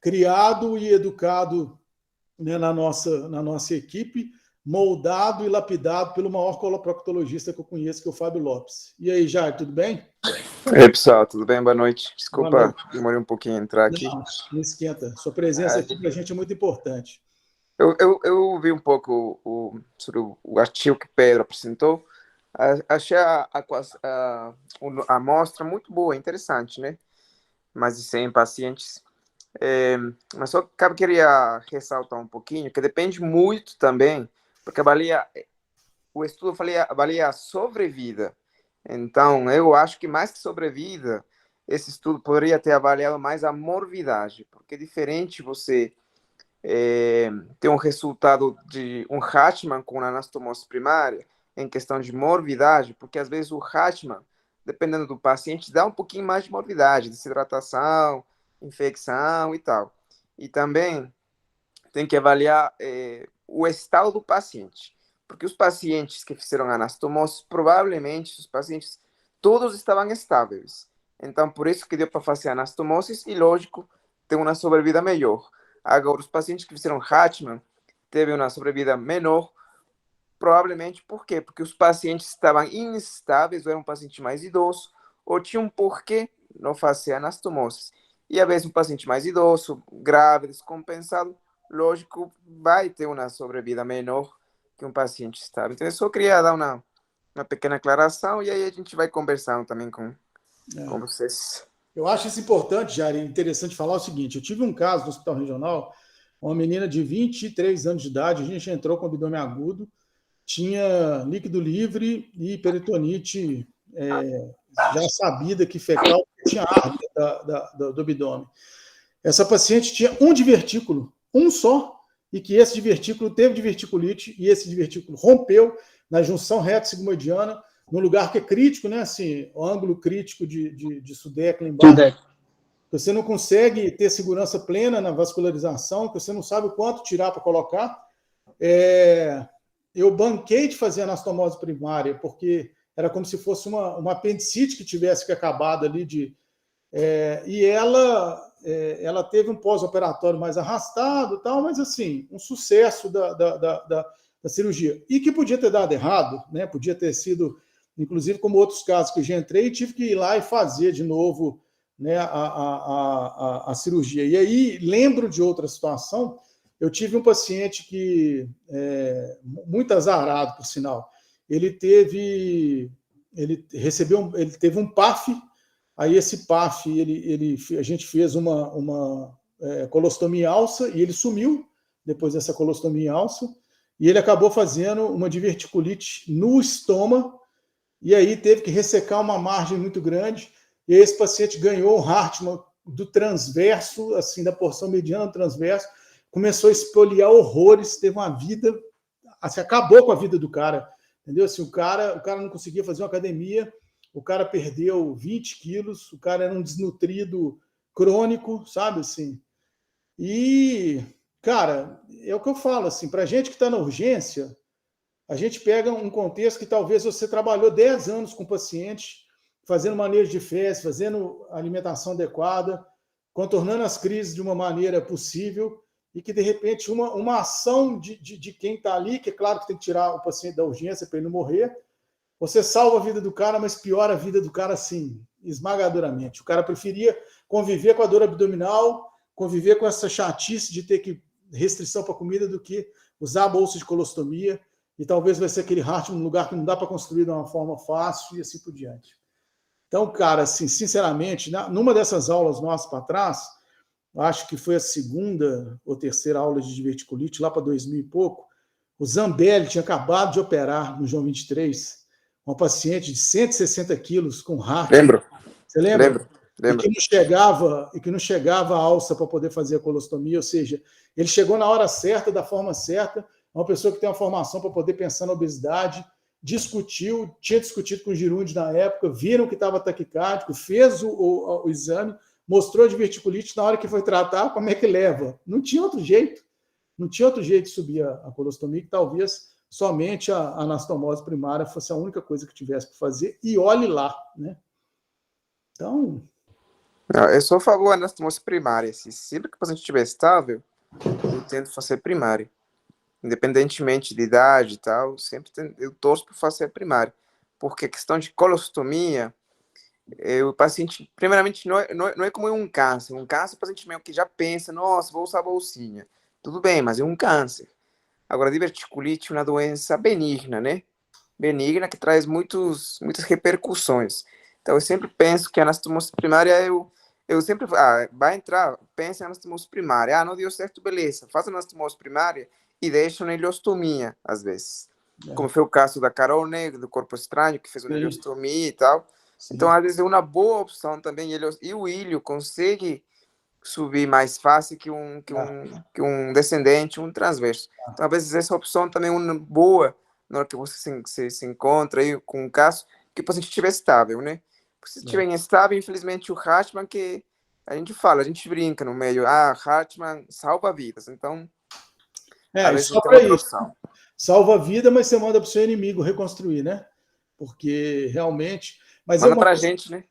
criado e educado, né, na nossa equipe, moldado e lapidado pelo maior coloproctologista que eu conheço, que é o Fábio Lopes. E aí, Jair, tudo bem? E aí, pessoal, tudo bem? Boa noite. Desculpa, demorei um pouquinho a entrar aqui. Não esquenta. Sua presença aqui para a gente é muito importante. Eu vi um pouco sobre o artigo que Pedro apresentou. Achei a amostra muito boa, interessante, né? Mais de 100 pacientes. Mas só queria ressaltar um pouquinho, que depende muito também, porque o estudo avalia a sobrevida. Então, eu acho que mais que sobrevida, esse estudo poderia ter avaliado mais a morbidade, porque é diferente você ter um resultado de um Hatchman com anastomose primária em questão de morbidade, porque às vezes o Hatchman, dependendo do paciente, dá um pouquinho mais de morbidade, desidratação, infecção e tal. E também tem que avaliar o estado do paciente, porque os pacientes que fizeram anastomose, provavelmente os pacientes todos estavam estáveis. Então, por isso que deu para fazer anastomose e, lógico, ter uma sobrevida melhor. Agora, os pacientes que fizeram Hatchman teve uma sobrevida menor, provavelmente por quê? Porque os pacientes estavam instáveis, ou eram um paciente mais idoso, ou tinham um porquê não fazer anastomose. E, às vezes, um paciente mais idoso, grave, descompensado, lógico, vai ter uma sobrevida menor que um paciente estável. Então, eu só queria dar uma pequena aclaração e aí a gente vai conversando também com vocês. Eu acho isso importante, Jair, interessante falar o seguinte, eu tive um caso no Hospital Regional, uma menina de 23 anos de idade, a gente entrou com abdômen agudo, tinha líquido livre e peritonite já sabida que fecal, tinha ar do abdômen. Essa paciente tinha um divertículo, um só, e que esse divertículo teve diverticulite e esse divertículo rompeu na junção reto-sigmoidiana, no lugar que é crítico, né? Assim, o ângulo crítico de Sudeck lá embaixo. Você não consegue ter segurança plena na vascularização, que você não sabe o quanto tirar para colocar. Eu banquei de fazer anastomose primária, porque era como se fosse uma apendicite que tivesse que acabado ali e ela teve um pós-operatório mais arrastado e tal, mas assim, um sucesso da cirurgia. E que podia ter dado errado, né? Podia ter sido, inclusive, como outros casos que eu já entrei, tive que ir lá e fazer de novo, né, a cirurgia. E aí, lembro de outra situação, eu tive um paciente que, muito azarado, por sinal, ele teve um PAF. Aí esse PAF, a gente fez uma colostomia em alça e ele sumiu depois dessa colostomia em alça e ele acabou fazendo uma diverticulite no estômago e aí teve que ressecar uma margem muito grande e esse paciente ganhou um Hartmann do transverso, assim, da porção mediana do transverso, começou a espoliar horrores, teve uma vida, assim, acabou com a vida do cara, entendeu? Assim, o cara não conseguia fazer uma academia, o cara perdeu 20 quilos, o cara era um desnutrido crônico, sabe, assim. E, cara, é o que eu falo, assim, para a gente que está na urgência, a gente pega um contexto que talvez você trabalhou 10 anos com o paciente, fazendo manejo de fezes, fazendo alimentação adequada, contornando as crises de uma maneira possível, e que, de repente, uma ação de quem está ali, que é claro que tem que tirar o paciente da urgência para ele não morrer, você salva a vida do cara, mas piora a vida do cara, assim, esmagadoramente. O cara preferia conviver com a dor abdominal, conviver com essa chatice de ter que restrição para comida do que usar a bolsa de colostomia, e talvez vai ser aquele Hartmann num lugar que não dá para construir de uma forma fácil e assim por diante. Então, cara, assim, sinceramente, numa dessas aulas nossas para trás, acho que foi a segunda ou terceira aula de diverticulite, lá para 2000 e pouco, o Zambelli tinha acabado de operar no João 23, uma paciente de 160 quilos com Hartmann. Lembro. Você lembra? Lembro. E que não chegava a alça para poder fazer a colostomia, ou seja, ele chegou na hora certa, da forma certa, uma pessoa que tem uma formação para poder pensar na obesidade, tinha discutido com o Girundi na época, viram que estava taquicárdico, fez o exame, mostrou a diverticulite, na hora que foi tratar, como é que leva? Não tinha outro jeito de subir a colostomia, que talvez somente a anastomose primária fosse a única coisa que tivesse para fazer, e olhe lá, né? Então... Não, eu sou a favor da anastomose primária. Sempre que o paciente estiver estável, eu tento fazer primária. Independentemente de idade e tal, eu torço para fazer a primária. Porque a questão de colostomia, o paciente, primeiramente, não é como um câncer. Um câncer, o paciente meio que já pensa, nossa, vou usar a bolsinha. Tudo bem, mas é um câncer. Agora, a diverticulite é uma doença benigna, né? Benigna que traz muitas repercussões. Então, eu sempre penso que a anastomose primária, eu sempre, vai entrar, pensa em anastomose primária. Não deu certo, beleza. Faça anastomose primária e deixa uma ileostomia, às vezes. Como foi o caso da Carol, né, do Corpo Estranho, que fez uma ileostomia e tal. Sim. Então, às vezes, é uma boa opção também. E o ilho consegue subir mais fácil que um descendente, um transverso. Então, às vezes, essa opção também é uma boa na hora que você se encontra aí com um caso que o paciente estiver estável, né? Se estiver instável, infelizmente, o Hartmann, que a gente brinca no meio, Hartmann salva vidas. Então, às vezes só tem outra opção. Salva a vida, mas você manda para o seu inimigo reconstruir, né? Porque realmente... Manda para a gente, né?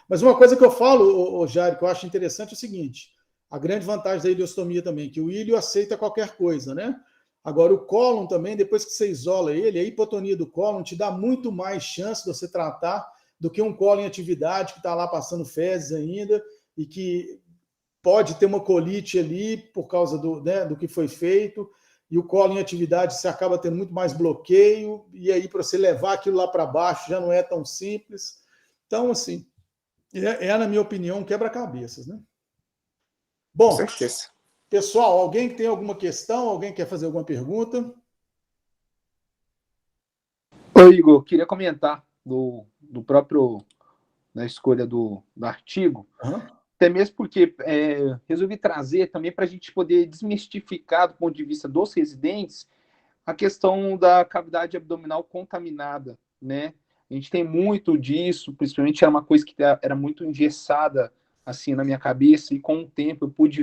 Mas uma coisa que eu falo, Jair, que eu acho interessante é o seguinte, a grande vantagem da ileostomia também, que o ilho aceita qualquer coisa, né? Agora, o cólon também, depois que você isola ele, a hipotonia do cólon te dá muito mais chance de você tratar do que um cólon em atividade que está lá passando fezes ainda e que pode ter uma colite ali por causa do que foi feito, e o cólon em atividade você acaba tendo muito mais bloqueio, e aí para você levar aquilo lá para baixo já não é tão simples. Então, assim, na minha opinião, um quebra-cabeças, né? Bom, com certeza. Pessoal, alguém tem alguma questão? Alguém quer fazer alguma pergunta? Oi, Igor, queria comentar do próprio, da escolha do artigo, até mesmo porque resolvi trazer também para a gente poder desmistificar, do ponto de vista dos residentes, a questão da cavidade abdominal contaminada, né? A gente tem muito disso, principalmente era uma coisa que era muito engessada assim na minha cabeça, e com o tempo eu pude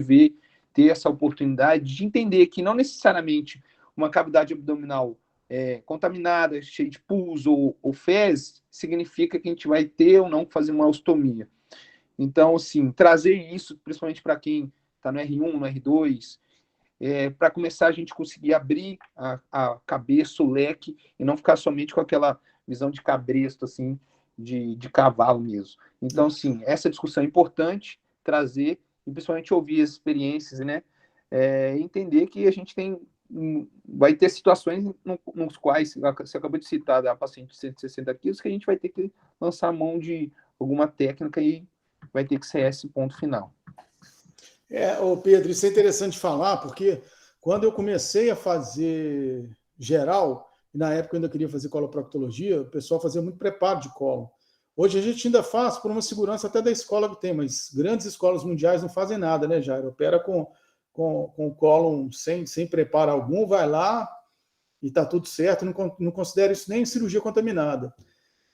ter essa oportunidade de entender que não necessariamente uma cavidade abdominal contaminada, cheia de pus ou fezes, significa que a gente vai ter ou não fazer uma ostomia. Então, assim, trazer isso, principalmente para quem está no R1, no R2, para começar a gente conseguir abrir a cabeça, o leque, e não ficar somente com aquela visão de cabresto, assim, de cavalo mesmo. Então, assim, essa discussão é importante trazer, e principalmente ouvir as experiências, né? Entender que a gente vai ter situações nos quais, você acabou de citar da paciente de 160 quilos, que a gente vai ter que lançar a mão de alguma técnica e vai ter que ser esse ponto final. Pedro, isso é interessante falar, porque quando eu comecei a fazer geral, e na época eu ainda queria fazer coloproctologia, o pessoal fazia muito preparo de colo. Hoje a gente ainda faz por uma segurança até da escola que tem, mas grandes escolas mundiais não fazem nada, né, Jair? Opera com o cólon sem preparo algum, vai lá e está tudo certo, não considero isso nem cirurgia contaminada.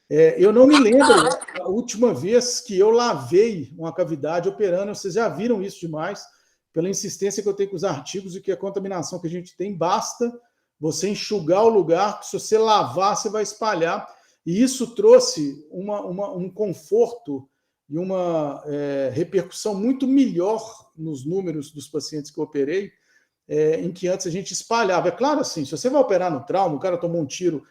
Eu não me lembro a última vez que eu lavei uma cavidade operando, vocês já viram isso demais, pela insistência que eu tenho com os artigos e que a contaminação que a gente tem, basta você enxugar o lugar, que se você lavar, você vai espalhar. E isso trouxe um conforto e uma repercussão muito melhor nos números dos pacientes que eu operei, em que antes a gente espalhava. É claro, assim, se você vai operar no trauma, o cara tomou um tiro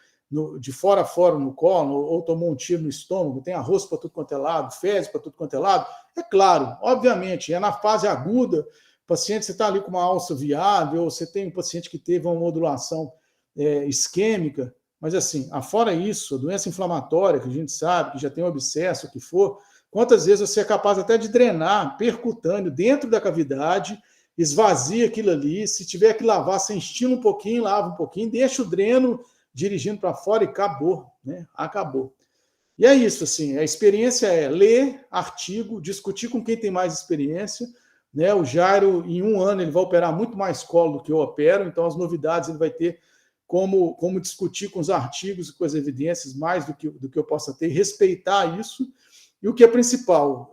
de fora a fora no colo, ou tomou um tiro no estômago, tem arroz para tudo quanto é lado, fezes para tudo quanto é lado, é claro, obviamente, na fase aguda, paciente, você está ali com uma alça viável, ou você tem um paciente que teve uma modulação isquêmica, mas assim, afora isso, a doença inflamatória, que a gente sabe, que já tem um abscesso, o que for, quantas vezes você é capaz até de drenar percutâneo dentro da cavidade, esvazia aquilo ali, se tiver que lavar, você instila um pouquinho, lava um pouquinho, deixa o dreno dirigindo para fora e acabou, né? Acabou. E é isso, assim, a experiência é ler artigo, discutir com quem tem mais experiência, né? O Jairo, em 1 ano, ele vai operar muito mais colo do que eu opero, então as novidades ele vai ter como discutir com os artigos e com as evidências mais do que eu possa ter, respeitar isso. E o que é principal,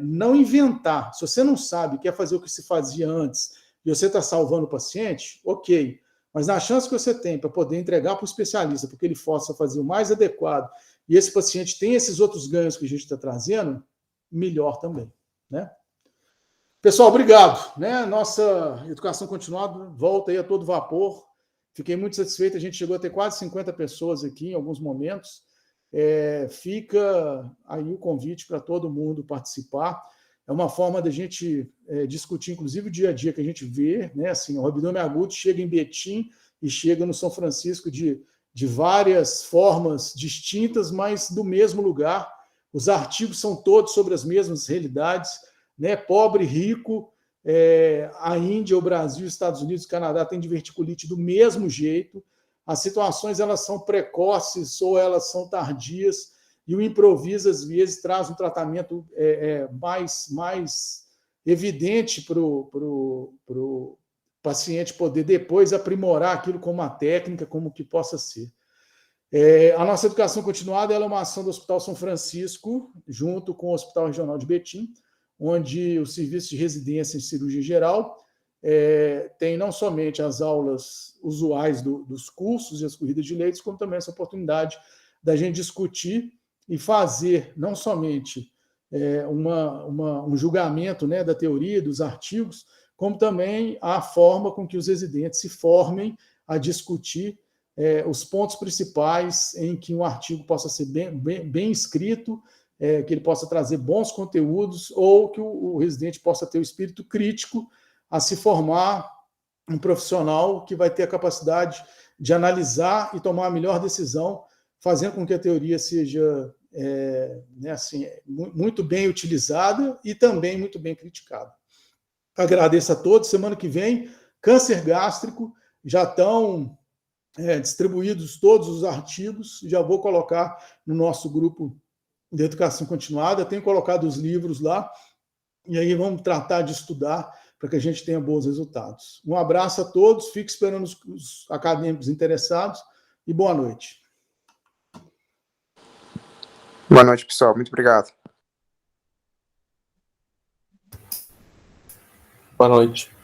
não inventar. Se você não sabe, quer fazer o que se fazia antes, e você está salvando o paciente, ok. Mas na chance que você tem para poder entregar para o especialista, porque ele possa fazer o mais adequado, e esse paciente tem esses outros ganhos que a gente está trazendo, melhor também, né? Pessoal, obrigado, né? Nossa educação continuada volta aí a todo vapor. Fiquei muito satisfeito, a gente chegou a ter quase 50 pessoas aqui em alguns momentos. Fica aí o convite para todo mundo participar. É uma forma da gente discutir, inclusive, o dia a dia que a gente vê, né? Assim, o rabdômen agudo chega em Betim e chega no São Francisco de várias formas distintas, mas do mesmo lugar. Os artigos são todos sobre as mesmas realidades, né? Pobre, rico, a Índia, o Brasil, os Estados Unidos, o Canadá têm diverticulite do mesmo jeito. As situações elas são precoces ou elas são tardias, e o improviso, às vezes, traz um tratamento mais evidente para o paciente poder depois aprimorar aquilo como uma técnica, como que possa ser. A nossa educação continuada ela é uma ação do Hospital São Francisco, junto com o Hospital Regional de Betim, onde o serviço de residência em cirurgia geral tem não somente as aulas usuais dos cursos e as corridas de leitos, como também essa oportunidade da gente discutir e fazer não somente um julgamento, né, da teoria, dos artigos, como também a forma com que os residentes se formem a discutir os pontos principais em que um artigo possa ser bem escrito, que ele possa trazer bons conteúdos, ou que o residente possa ter o espírito crítico a se formar um profissional que vai ter a capacidade de analisar e tomar a melhor decisão, fazendo com que a teoria seja muito bem utilizada e também muito bem criticada. Agradeço a todos. Semana que vem, câncer gástrico, já estão distribuídos todos os artigos, já vou colocar no nosso grupo de educação continuada, tenho colocado os livros lá, e aí vamos tratar de estudar para que a gente tenha bons resultados. Um abraço a todos, fico esperando os acadêmicos interessados, e boa noite. Boa noite, pessoal. Muito obrigado. Boa noite.